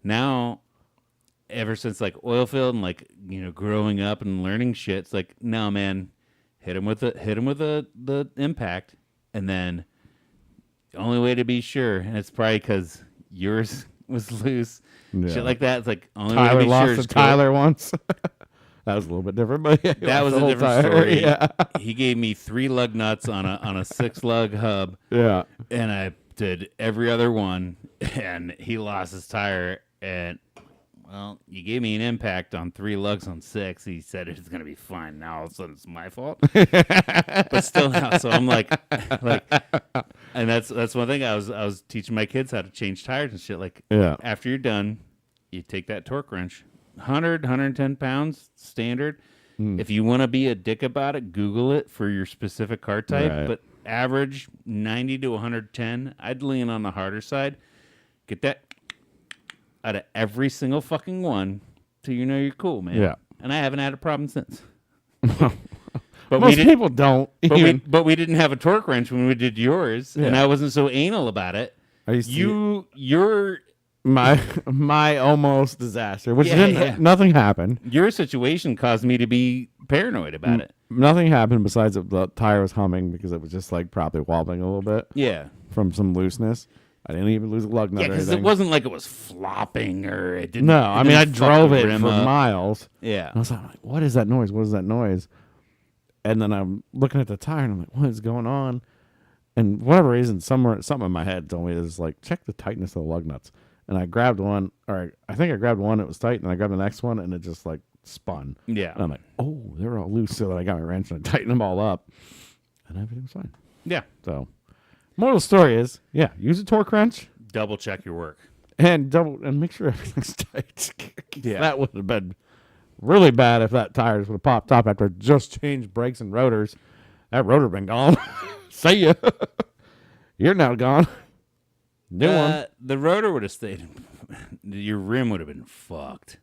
Now, ever since like oil field and like growing up and learning shit, it's like no man, hit him with the impact, and then the only way to be sure, and it's probably because yours was loose, Yeah. shit like that. It's like only Tyler way to be lost sure to is go- Tyler once. That was a little bit different, but yeah, he That lost was the a whole different tire. story. Yeah. He gave me 3 lug nuts on a 6 lug hub, Yeah. and I did every other one, and he lost his tire. And well, you gave me an impact on 3 lugs on 6. He said it's gonna be fine. Now all of a sudden it's my fault, but still now. So I'm like, and that's one thing I was teaching my kids how to change tires and shit. Like, Yeah. after you're done, you take that torque wrench, 110 pounds standard. If you want to be a dick about it, Google it for your specific car type. Right. But average 90 to 110. I'd lean on the harder side. Get that out of every single fucking one till you know you're cool, man. Yeah. And I haven't had a problem since. But we most did- people don't. But we didn't have a torque wrench when we did yours, and Yeah. I wasn't so anal about it. I used to Your my almost disaster, which Yeah, didn't. yeah. Nothing happened. your situation caused me to be paranoid about it. Nothing happened besides that the tire was humming because it was just like probably wobbling a little bit Yeah. from some looseness. I didn't even lose a lug nut Yeah, or because anything. it wasn't like it was flopping or it didn't. No, it I mean I didn't fuck drove the it rim for up. miles. Yeah. And I was like, what is that noise? What is that noise? And then I'm looking at the tire and I'm like, what is going on? And for whatever reason, something in my head told me is like, check the tightness of the lug nuts. And I grabbed one, or I think I grabbed one, it was tight, and I grabbed the next one, and it just like spun. Yeah. And I'm like, oh, they're all loose. So then I got my wrench and I tightened them all up, and everything was fine. Yeah. So, moral of the story is, yeah, use a torque wrench Double check your work. and make sure everything's tight. Yeah. That would have been really bad if that tires would have popped up after I just changed brakes and rotors. That rotor been gone. See ya. You're now gone. New one. The rotor would have stayed. Your rim would have been fucked.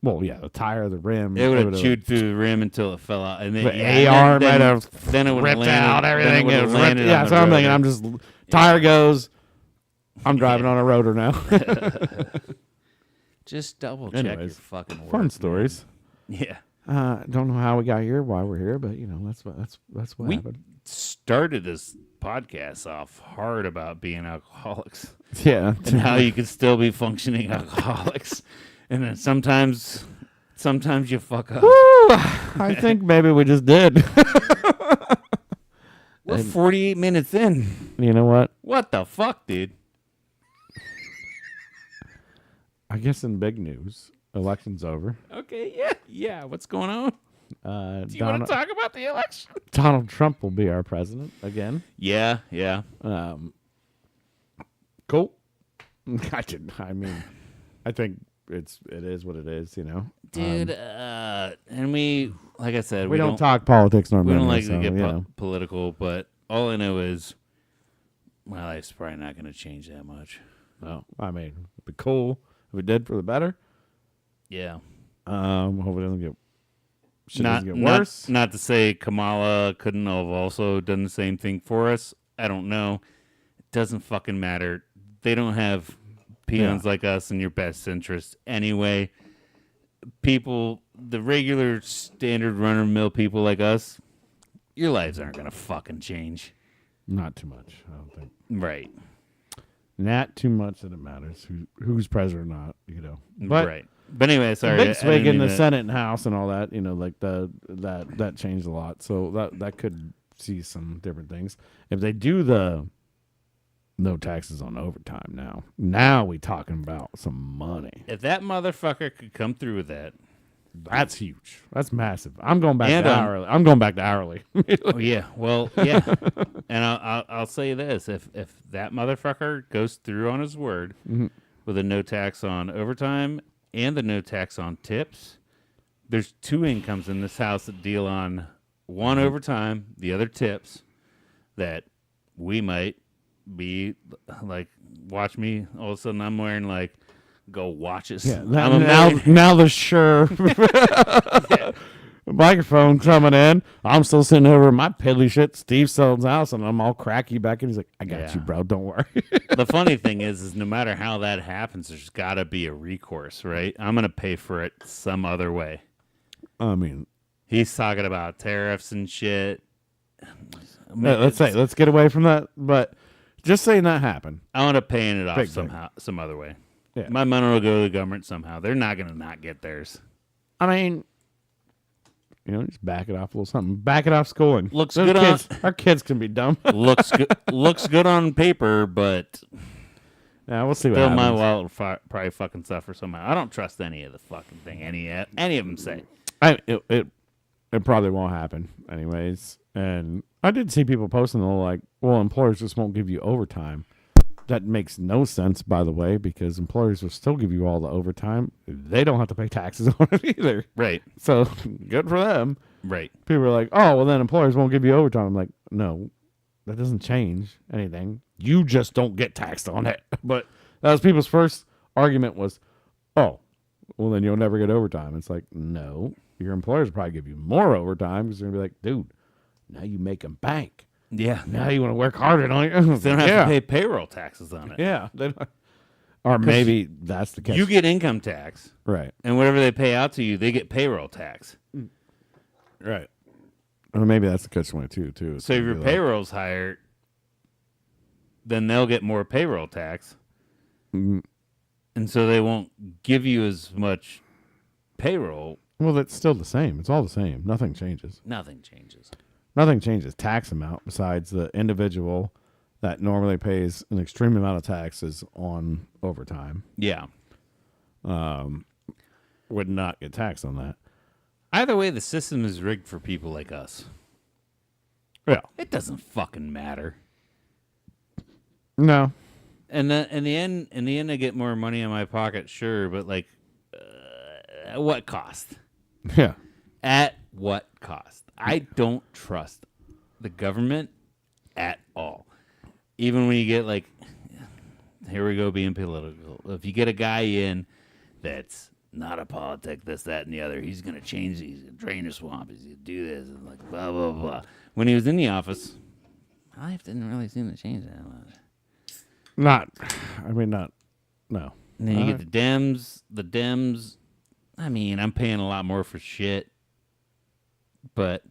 Well, yeah, the tire, the rim. It would have would've- chewed through the rim until it fell out, and then The yeah, AR then, might have then it would have ripped landed, out then everything. It It would was have landed ripped, yeah, on so the I'm thinking. rotor. I'm just tire goes. I'm driving on a rotor now. Just double check your Anyways, fucking work. Fun man. stories. Yeah. Don't know how we got here, why we're here, but you know that's what We happened. started this podcast off hard about being alcoholics Yeah, and how you can still be functioning alcoholics, and then sometimes you fuck up. I think maybe we just did. We're 48 minutes in. You know what? What the fuck, dude? I guess in big news, election's over. Okay, yeah. What's going on? Do you want to talk about the election? Donald Trump will be our president again. Yeah. Cool. I mean, I think it is what it is. You know, Dude, and we, like I said, we don't talk politics normally. We don't like so, to get you know. political, but all I know is my life's probably not going to change that much. No, I mean, it'd be cool if it did for the better. Yeah. Hope it doesn't get doesn't get not, worse. not to say Kamala couldn't have also done the same thing for us. I don't know. It doesn't fucking matter. They don't have peons like us in your best interest anyway. People, the regular standard run-of-the-mill people like us, your lives aren't going to fucking change. Not too much, I don't think. Right. Not too much that it matters who's president or not. You know, but right. But anyway, sorry. big I swig didn't in the mean to- Senate and House and all that. You know, like that changed a lot. So that could see some different things if they do the no taxes on overtime. Now we talking about some money. If that motherfucker could come through with that, That's huge. That's massive. I'm going back And, to hourly. I'm going back to hourly. Oh yeah, well, yeah. And I'll say this: if that motherfucker goes through on his word with a no tax on overtime and the no tax on tips, there's two incomes in this house that deal on one overtime, the other tips. That we might be like, watch me. All of a sudden, I'm wearing like, go watch it. Yeah, I'm a now million- now the sure microphone coming in. I'm still sitting over in my piddly shit. Steve Selden's house, and I'm all cracky back, and he's like, "I got Yeah. you, bro. Don't worry." The funny thing is no matter how that happens, there's got to be a recourse, right? I'm gonna pay for it some other way. I mean, He's talking about tariffs and shit. let's get away from that. But just saying that happened. I want to paying it off Big thing. somehow, some other way. Yeah. My money will go to the government somehow. They're not gonna not get theirs. I mean, just back it off a little something. Back it off schooling. Looks Those good on- kids, our kids can be dumb. Looks good on paper, but Yeah, we'll see what still my happens. wallet will probably fucking suffer somehow. I don't trust any of the fucking thing any of them say. It probably won't happen anyways. And I did see people posting, they're like, well, employers just won't give you overtime. That makes no sense, by the way, because employers will still give you all the overtime. They don't have to pay taxes on it either. Right, So good for them. right. People are like, oh, well, then employers won't give you overtime. I'm like, no, that doesn't change anything. You just don't get taxed on it. But that was people's first argument was, oh, well, then you'll never get overtime. It's like, no, your employers will probably give you more overtime because they're going to be like, dude, now you make them bank. Yeah, Now you want to work harder, don't you? they don't have to pay payroll taxes on it. Yeah. They don't. Or maybe that's the case. You get income tax, right. and whatever they pay out to you, they get payroll tax. Right. Or maybe that's the catch-22 too. It's So if gonna your be like, payroll's higher, then they'll get more payroll tax, Mm. and so they won't give you as much payroll. well, that's still the same. It's all the same. Nothing changes. Nothing changes. Nothing changes tax amount besides the individual that normally pays an extreme amount of taxes on overtime Yeah. would not get taxed on that. Either way, the system is rigged for people like us. Yeah. It doesn't fucking matter. No. And then in the end, I get more money in my pocket, sure, but like, at what cost? Yeah. At what cost? I don't trust the government at all. Even when you get like, here we go being political. If you get a guy in that's not a politic, this, that, and the other, he's going to change, he's going to drain the swamp, he's going to do this, and like, blah, blah, blah. When he was in the office, life didn't really seem to change that much. No. And then you get the Dems. I mean, I'm paying a lot more for shit, but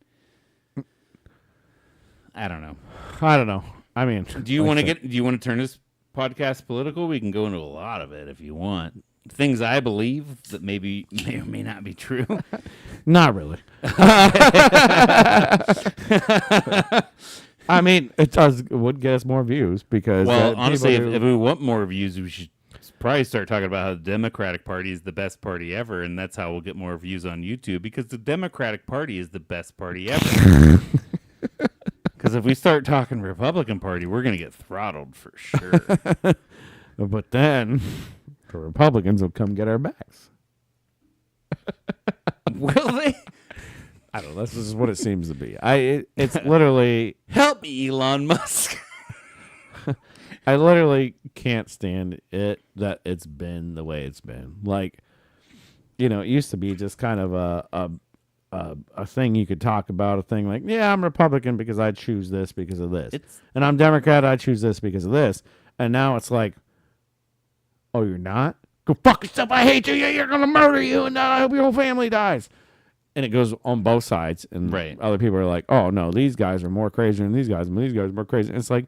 I don't know. I don't know. I mean, Do you like want I to said, do you want to turn this podcast political? We can go into a lot of it if you want. Things I believe that may or may not be true. Not really. I mean, it would get us more views because Well, honestly, people if we want more views, we should probably start talking about how the Democratic Party is the best party ever, and that's how we'll get more views on YouTube, because the Democratic Party is the best party ever. Because if we start talking Republican Party, we're going to get throttled for sure. but then the Republicans will come get our backs. Will they? I don't know. This is what it seems to be. It's literally, Help me, Elon Musk. I literally can't stand it that it's been the way it's been. Like, it used to be just kind of a thing you could talk about, a thing like, yeah, I'm Republican because I choose this because of this. And I'm Democrat, I choose this because of this. And now it's like, oh, you're not? Go fuck yourself. I hate you. Yeah, you're going to murder you. And I hope your whole family dies. And it goes on both sides. And Right. other people are like, oh, no, these guys are more crazy than these guys. And these guys are more crazy. And it's like,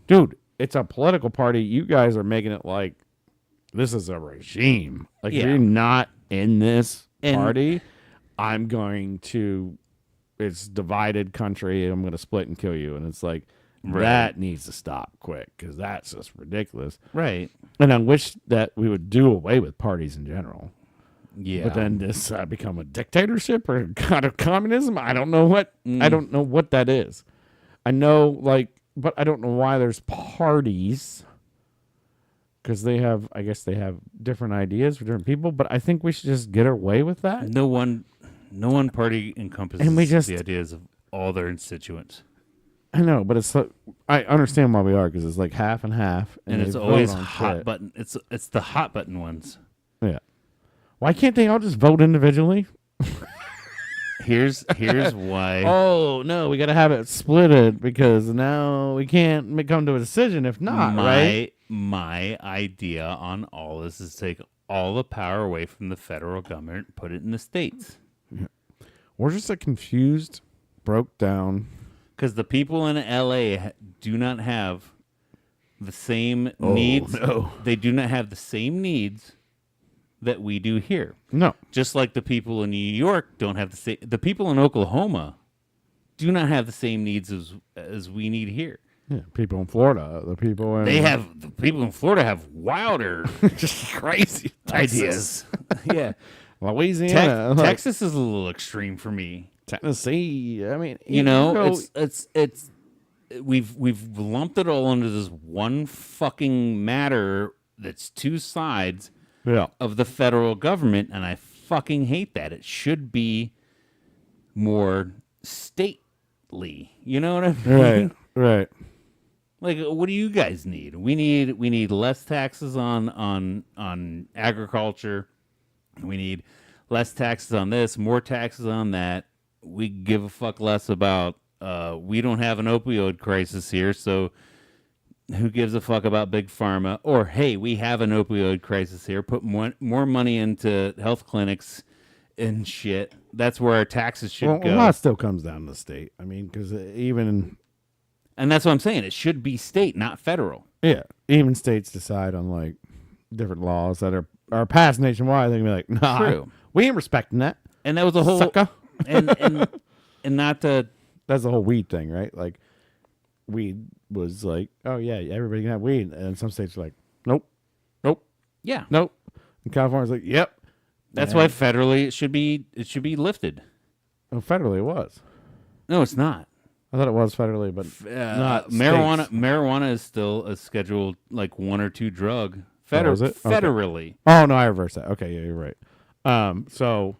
dude, it's a political party. You guys are making it like this is a regime. Like, Yeah. if you're not in this And- party, I'm going to, it's divided country. I'm going to split and kill you. And it's like, Right. that needs to stop quick because that's just ridiculous. Right. And I wish that we would do away with parties in general. Yeah. But then this become a dictatorship or kind of communism. I don't know what. I don't know what that is. I know, but I don't know why there's parties. Because they have, I guess they have different ideas for different people. But I think we should just get away with that. No one party encompasses And we just- the ideas of all their constituents. I know, but it's I understand why we are because it's like half and half, And they it's vote always on hot shit. button. It's the hot button ones. Yeah. Why can't they all just vote individually? Here's why. Oh no, we got to have it splitted because now we can't come to a decision if not, right? My idea on all this is take all the power away from the federal government, and put it in the states. We're just a confused, broke down. Because the people in LA do not have the same needs. no. They do not have the same needs that we do here. No, Just like the people in New York don't have the same. The people in Oklahoma do not have the same needs as we need here. yeah, people in Florida, the people in The people in Florida have wilder just crazy ideas. Yeah, Louisiana, Texas is a little extreme for me. Tennessee. I mean, You know, it's we've lumped it all into this one fucking matter that's two sides yeah, of the federal government, and I fucking hate that. It should be more stately. You know what I mean? right. Like, what do you guys need? We need less taxes on agriculture. We need less taxes on this, more taxes on that. We give a fuck less about. We don't have an opioid crisis here, so who gives a fuck about big pharma? Or hey, we have an opioid crisis here. Put more money into health clinics and shit. That's where our taxes should Well, go. a lot still comes down to the state. I mean, because even And that's what I'm saying. It should be state, not federal. even states decide on like different laws that are passed nationwide. They can be like, nah, True. we ain't respecting that. And that was a whole Sucker. and not to That's the whole weed thing, right? Like, weed was like, oh yeah, everybody can have weed, and some states are like, nope, yeah. nope. And California's like, yep. That's Yeah. why federally it should be lifted. Oh, federally it was. No, it's not. I thought it was federally, but not marijuana. states. Marijuana is still a scheduled like 1 or 2 drug. Oh, is it? Okay. Federally. Oh no, I reversed that. Okay, yeah, you're right. So,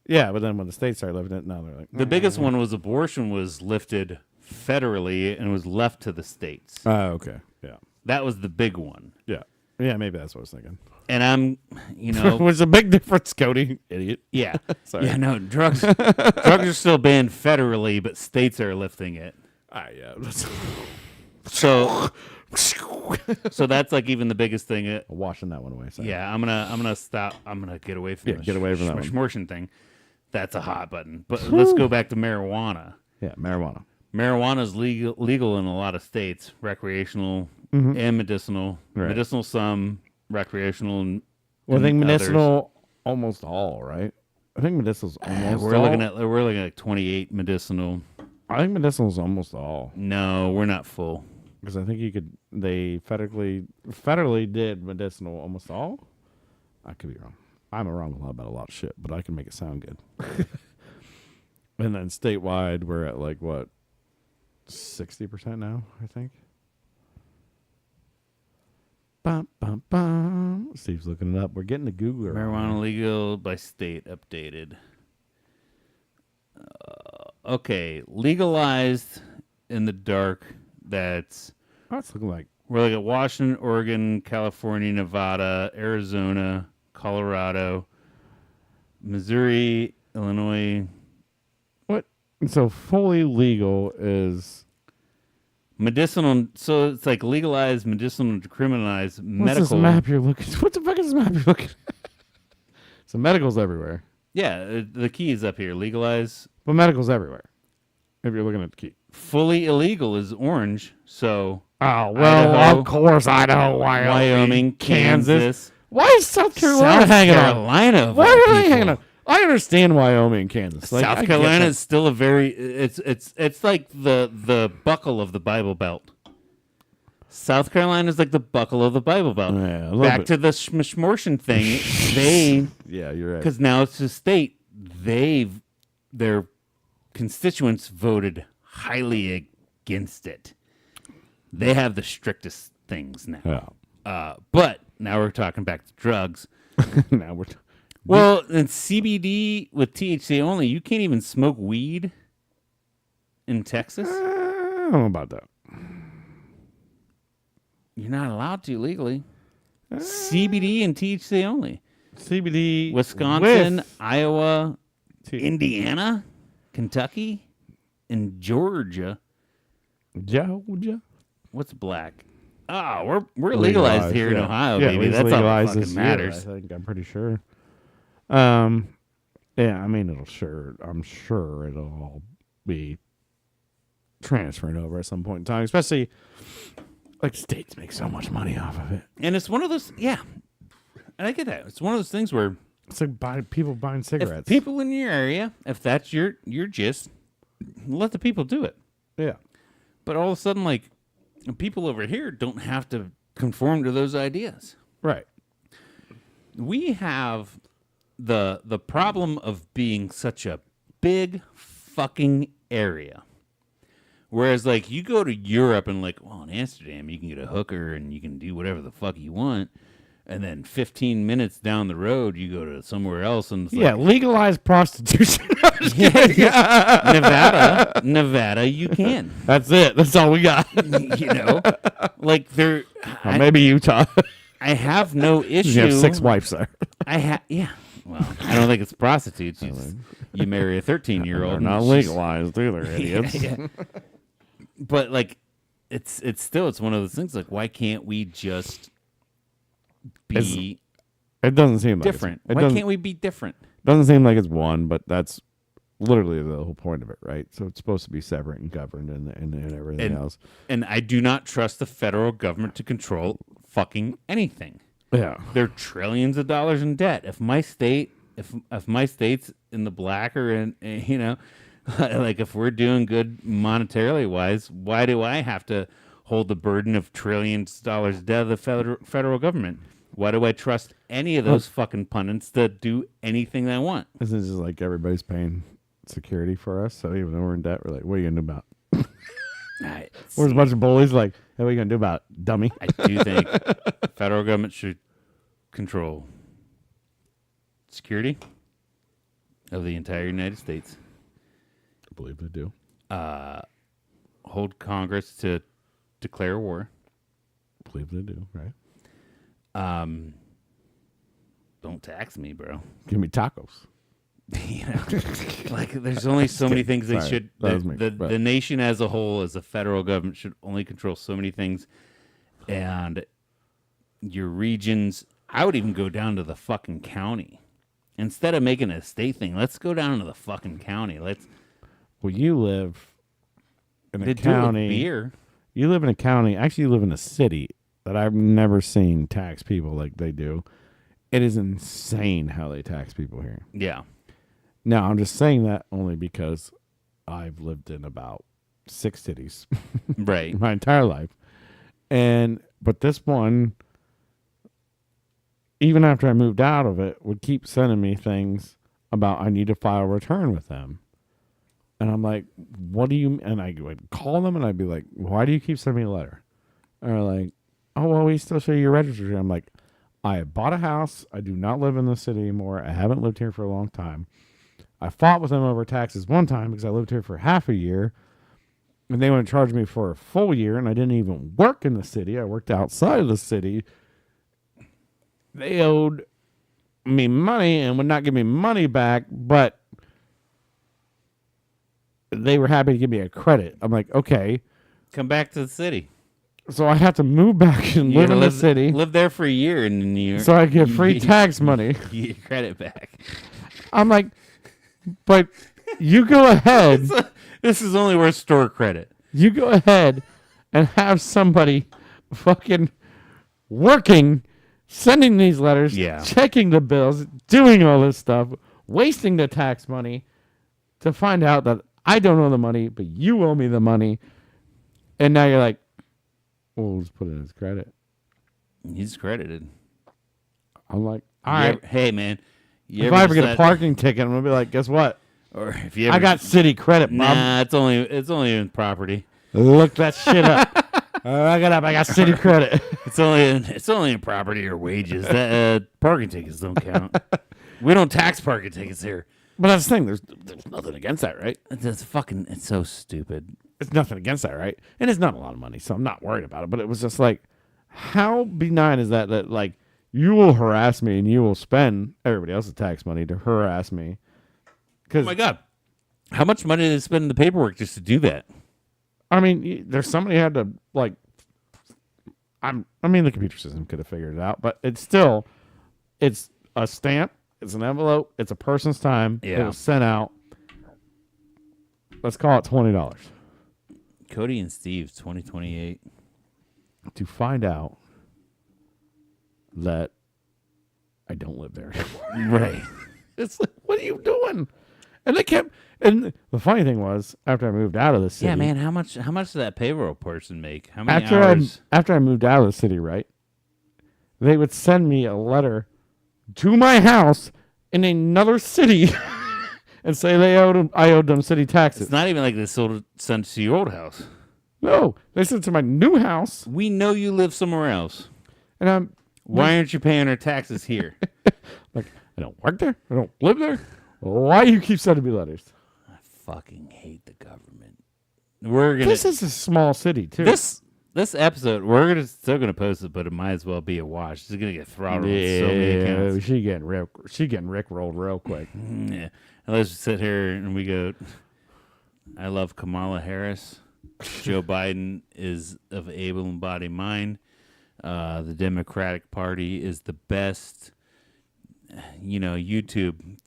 yeah, but then when the states started lifting it, now they're like, The biggest one was abortion was lifted federally and was left to the states. oh, okay, yeah, That was the big one. yeah, maybe that's what I was thinking. And I'm, Which is a big difference, Cody, idiot. yeah, Sorry. yeah, no, drugs are still banned federally, but states are lifting it. Yeah. So that's like even the biggest thing. Washing that one away. Sorry. Yeah, I'm gonna stop. I'm gonna get away from get away from that one. schmortion thing. That's a hot button. But let's go back to marijuana. Yeah, marijuana. Marijuana is legal in a lot of states, recreational and medicinal. Right. Medicinal some, recreational and Well, I think and others. medicinal almost all, right? I think medicinal's almost We're all. looking at 28 medicinal. I think medicinal's almost all No, we're not full. because I think they federally did medicinal almost all. I could be wrong. I'm wrong about a lot of shit, but I can make it sound good. And then statewide, we're at like what 60% now, I think. Bum, bum, bum. Steve's looking it up. We're getting to Google. Marijuana legal by state updated. Okay, legalized in the dark. That's Oh, it's looking like we're like at Washington, Oregon, California, Nevada, Arizona, Colorado, Missouri, Illinois. what? So fully legal is Medicinal. So it's like legalized, medicinal, decriminalized, what's medical. this map you're looking? What the fuck is this map you're looking? So medical's everywhere, Yeah, the key is up here. Legalized. but medical's everywhere. If you're looking at the key. Fully illegal is orange. So Oh well, Idaho, of course, Idaho, Wyoming, Kansas. Why is South Carolina South hanging on? Carolina. of Why all are they people. hanging on? I understand Wyoming and Kansas. Like, I South get Carolina that. is still a very it's like the buckle of the Bible Belt. South Carolina is like the buckle of the Bible Belt. Yeah, a little Back bit. to the schmishmortion thing. They, Yeah, you're right. because now it's a state, their constituents voted highly against it. They have the strictest things now. Yeah. But now we're talking back to drugs. Now we're. Well, and CBD with THC only, you can't even smoke weed in Texas. I don't know about that. You're not allowed to legally. CBD and THC only. CBD. Wisconsin, with Iowa, T- Indiana, Kentucky, and Georgia. Georgia. What's black? Oh, we're legalized here in yeah. Ohio, Yeah, baby. it's That's all that legalized fucking this year, matters. I think. I'm pretty sure. Yeah, I mean, I'm sure it'll all be transferred over at some point in time, especially like states make so much money off of it. And it's one of those, yeah. And I get that. It's one of those things where It's like people buying if cigarettes. people in your area, if that's your gist, let the people do it. Yeah. But all of a sudden, like, people over here don't have to conform to those ideas. Right. We have the problem of being such a big fucking area. Whereas, like, you go to Europe and, like, well, in Amsterdam, you can get a hooker and you can do whatever the fuck you want. And then 15 minutes down the road, you go to somewhere else and it's Yeah, like, legalize prostitution. Nevada, you can. That's it. That's all we got. You know, like Or maybe Utah. I have no issue. You have 6 wives there. Yeah. Well, I don't think it's prostitutes. You marry a 13-year-old. They're not legalized either, idiots. Yeah. But like, it's one of those things. Like, why can't we just be It doesn't seem like different? It Why doesn't, can't we be different? doesn't seem like it's one, but that's literally the whole point of it, right? So it's supposed to be separate and governed and everything And- else. And I do not trust the federal government to control fucking anything. Yeah. They're trillions of dollars in debt. If my state, if my state's in the black or in, you know, like if we're doing good monetarily wise, why do I have to hold the burden of trillions of dollars debt of the federal government? Why do I trust any of those fucking pundits to do anything they want? Isn't it just like everybody's paying security for us? So even though we're in debt, we're like, what are you going to do about it? There's a bunch of bullies like, hey, what are you going to do about it, dummy? I do think federal government should control security of the entire United States. I believe they do. Hold Congress to declare war. I believe they do, right? Don't tax me, bro. Give me tacos. You know, like there's only so many things they Sorry, should. that was me, but- The nation as a whole, as a federal government, should only control so many things, and your regions. I would even go down to the fucking county instead of making a state thing. Let's go down to the fucking county. Let's. Well, you live in They a do it with county. beer. You live in a county. Actually, you live in a city that I've never seen tax people like they do. It is insane how they tax people here. Yeah. Now, I'm just saying that only because I've lived in about 6 cities Right. my entire life. But this one, even after I moved out of it, would keep sending me things about I need to file a return with them. And I'm like, what do you, and I would call them and I'd be like, why do you keep sending me a letter? And they're like, oh, well, we still show you your registry. I'm like, I bought a house. I do not live in the city anymore. I haven't lived here for a long time. I fought with them over taxes one time because I lived here for half a year. And they want to charge me for a full year, and I didn't even work in the city. I worked outside of the city. They owed me money and would not give me money back, but they were happy to give me a credit. I'm like, okay. Come back to the city. So I have to move back and You live gotta in the city Live there for a year, and then you so I get free tax money. You get credit back. I'm like, but you go ahead. This is only worth store credit. You go ahead and have somebody fucking working, sending these letters, Yeah. checking the bills, doing all this stuff, wasting the tax money to find out that I don't owe the money, but you owe me the money. And now you're like, We'll just put it in his credit. He's credited. I'm like, You all right. ever- hey man, you If I ever get a decide- parking ticket, I'm gonna be like, guess what? or if you ever, I got city credit, Bob. nah, it's only in property. Look that shit up. Look it up. I got city credit. It's only in property or wages. That parking tickets don't count. We don't tax parking tickets here. But that's the thing. There's nothing against that, right? It's so stupid. It's nothing against that, right? And it's not a lot of money, so I'm not worried about it. But it was just like, how benign is that? That like you will harass me and you will spend everybody else's tax money to harass me. Oh Because my god, how much money did they spend in the paperwork just to do that? I mean, there's somebody had to like. I mean, the computer system could have figured it out, but it's a stamp, it's an envelope, it's a person's time. It Yeah. was sent out. Let's call it $20 Cody and Steve, 2028. to find out that I don't live there anymore. Right. It's like, what are you doing? And they kept. And the funny thing was, after I moved out of the city, Yeah, man. How much did that payroll person make? How many after hours? I moved out of the city, right? They would send me a letter to my house in another city and say I owed them city taxes. It's not even like they sent to your old house. No, they sent it to my new house, We know you live somewhere else. and I'm Why aren't you paying our taxes here? like, I don't work there. I don't live there. Why do you keep sending me letters? I fucking hate the government. We're gonna This is a small city too. this episode we're still gonna post it, but it might as well be a wash. It's gonna get throttled on so many yeah, accounts. she getting Rick rolled real quick. Yeah. And let's sit here and we go. I love Kamala Harris. Joe Biden is of able-bodied mind. The Democratic Party is the best. YouTube.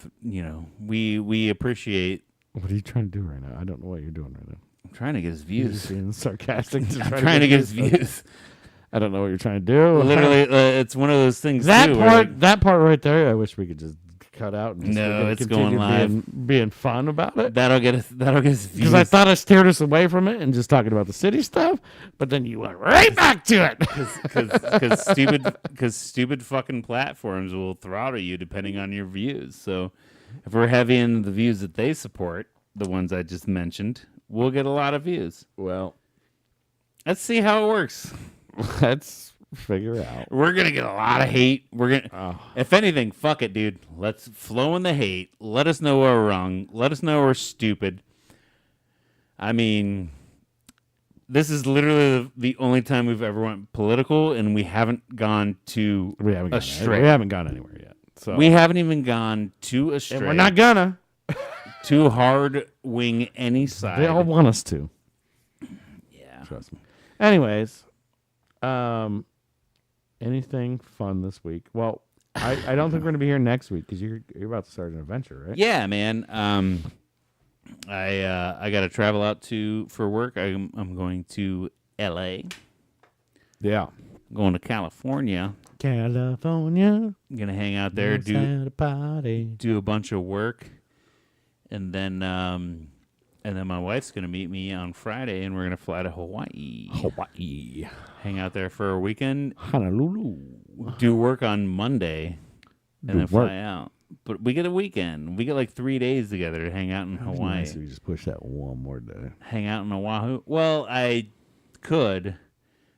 We appreciate. What are you trying to do right now? I don't know what you're doing right now. I'm trying to get his You're just views. being sarcastic. I'm trying to get his views. I don't know what you're trying to do. Literally, it's one of those things. that too, where, part, like, that part right there. I wish we could just cut out. And just No, we're gonna it's continue going live. being fun about it. that'll get his views. Because I thought I steered us away from it and just talking about the city stuff, but then you went right back to it. because stupid fucking platforms will throttle you depending on your views. So if we're heavy in the views that they support, the ones I just mentioned, we'll get a lot of views. Well, Let's see how it works. let's figure out. We're gonna get a lot of hate. Oh. If anything, fuck it, dude. Let's flow in the hate. Let us know we're wrong. Let us know we're stupid. I mean, this is literally the only time we've ever went political, and we haven't gone to We haven't a gone, stray. we haven't gone anywhere yet. So We haven't even gone to a stray. and we're not gonna. to hard wing any side. They all want us to. Yeah. Trust me. Anyways, anything fun this week? Well, I don't think we're gonna be here next week because you're about to start an adventure, right? Yeah, man. I got to travel out for work. I'm going to L.A. Yeah. Going to California. California. I'm gonna hang out there, let's have a party. do a bunch of work, and then my wife's gonna meet me on Friday, and we're gonna fly to Hawaii. Hawaii. Hang out there for a weekend. Honolulu. Do work on Monday, and Do then work. fly out. But we get a weekend. We get like 3 days together to hang out in Hawaii. So you just push that one more day. Hang out in Oahu. Well, I could,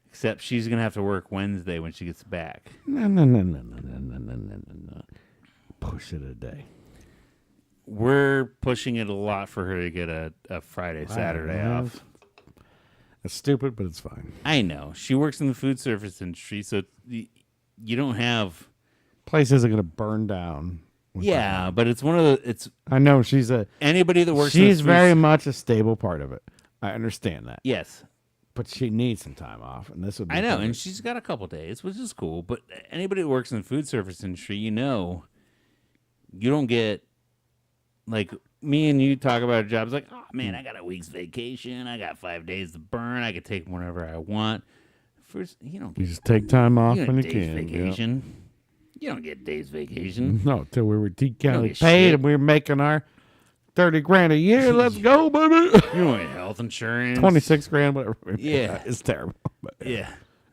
except she's gonna have to work Wednesday when she gets back. No. Push it a day. We're pushing it a lot for her to get a Friday, Saturday Wow. off. It's stupid, but it's fine. I know. She works in the food service industry, so you don't have. Place isn't going to burn down. Yeah, but it's one of the. It's I know anybody that works. in the she's food very much a stable part of it. I understand that, yes. but she needs some time off, and this would be I know, perfect. and she's got a couple days, which is cool. But anybody that works in the food service industry, you don't get like me and you talk about jobs like, oh man, I got a week's vacation, I got 5 days to burn, I can take them whenever I want. First, you don't you get just take time off you when you don't get days can. yeah. vacation. You don't get days vacation. No, till we were T County get paid shit. and we were making our 30 grand a year. Let's go, baby. You don't get health insurance. 26 grand, whatever. Yeah. It's terrible. But Yeah.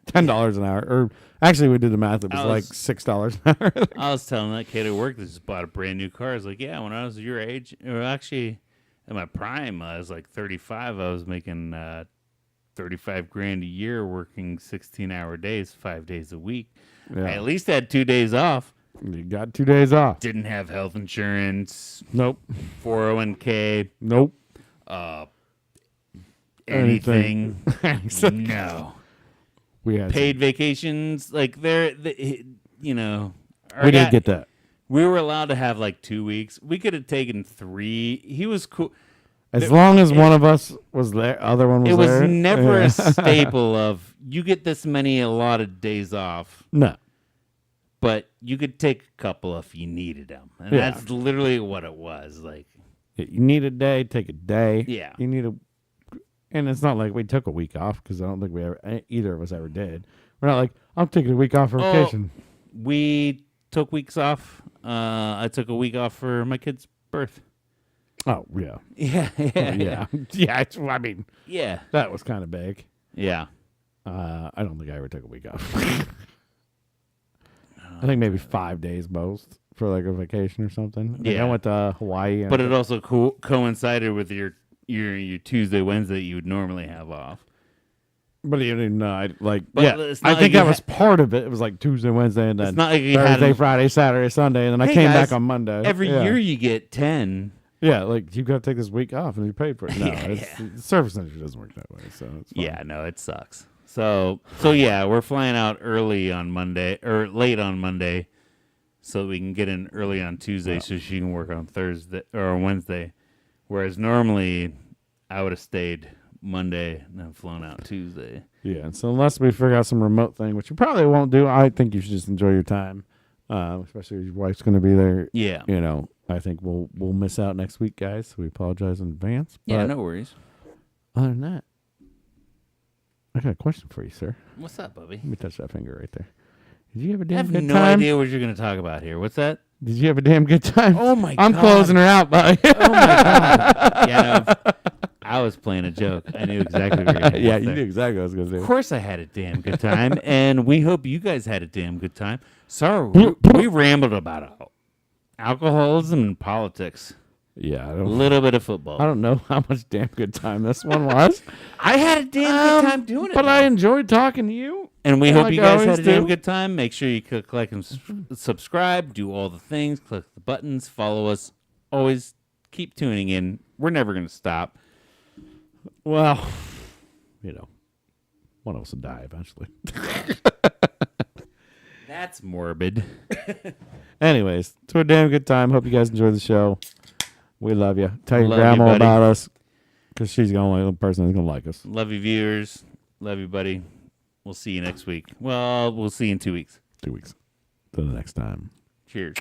$10 an hour, or actually, we did the math. It was I like was- $6 an hour. I was telling that kid at work that just bought a brand new car. I was like, yeah, when I was your age, or actually in my prime, I was like 35. I was making 35 grand a year, working 16-hour days, 5 days a week. Yeah. I at least had 2 days off. You got 2 days off. Didn't have health insurance, Nope. 401k, Nope. anything. Anything. No. We had Paid vacations, like you know. we did get that. We were allowed to have like 2 weeks. We could have taken 3. He was cool. As long as one of us was there, other one was It was there. never Yeah. a staple of you get this many allotted days off, No. but you could take a couple if you needed them. And Yeah. that's literally what it was. Like, You need a day, take a day. Yeah. You need a, and it's not like we took a week off because I don't think we ever, either of us ever did. We're not like, I'm taking a week off for vacation. we took weeks off. I took a week off for my kid's birth. Oh, yeah. Yeah. Yeah. Yeah. I mean, Yeah. that was kind of big. Yeah. I don't think I ever took a week off. I think maybe 5 days most for like a vacation or something. I think Yeah. I went to Hawaii. And But it also coincided with your Tuesday, Wednesday you would normally have off. But you didn't know. But Yeah, it's I not think like you that was part of it. It was like Tuesday, Wednesday, and then It's not like you had Thursday, Friday, Saturday, Sunday, and then I Hey, came guys, back on Monday. every Yeah. year you get 10. Yeah, like you got to take this week off and you paid for it. No, Yeah, the service industry doesn't work that way. So it's fine. Yeah, no, it sucks. So yeah, we're flying out early on Monday or late on Monday, so we can get in early on Tuesday, so she can work on Thursday or Wednesday. Whereas normally, I would have stayed Monday and then flown out Tuesday. Yeah, and so unless we figure out some remote thing, which we probably won't do, I think you should just enjoy your time, especially if your wife's going to be there. Yeah, You know, I think we'll miss out next week, guys. So we apologize in advance. yeah, But no worries. other than that, I got a question for you, sir. What's up, Bubby? Let me touch that finger right there. Did you have a I damn have good no time? idea what you're going to talk about here. What's that? Did you have a damn good time? Oh my I'm God. closing her out, buddy. Oh my god! Yeah, no, I was playing a joke. I knew exactly what you were going to Yeah, you knew exactly what I was going to Of say. course I had a damn good time, and we hope you guys had a damn good time. Sorry, we rambled about alcoholism and politics. Yeah, I A don't, little bit of football. I don't know how much damn good time this one was. I had a damn good time doing it. But though. I enjoyed talking to you. And we hope like you I guys had always a damn do. good time. Make sure you click like and subscribe, do all the things, click the buttons, follow us. Always keep tuning in. We're never going to stop. Well, you know, one of us will die eventually. That's morbid. Anyways, to a damn good time. Hope you guys enjoy the show. We love you. Tell your Love you, grandma buddy. about us because she's the only person that's going to like us. Love you, viewers. Love you, buddy. We'll see you next week. Well, we'll see you in 2 weeks. 2 weeks. Till the next time. Cheers.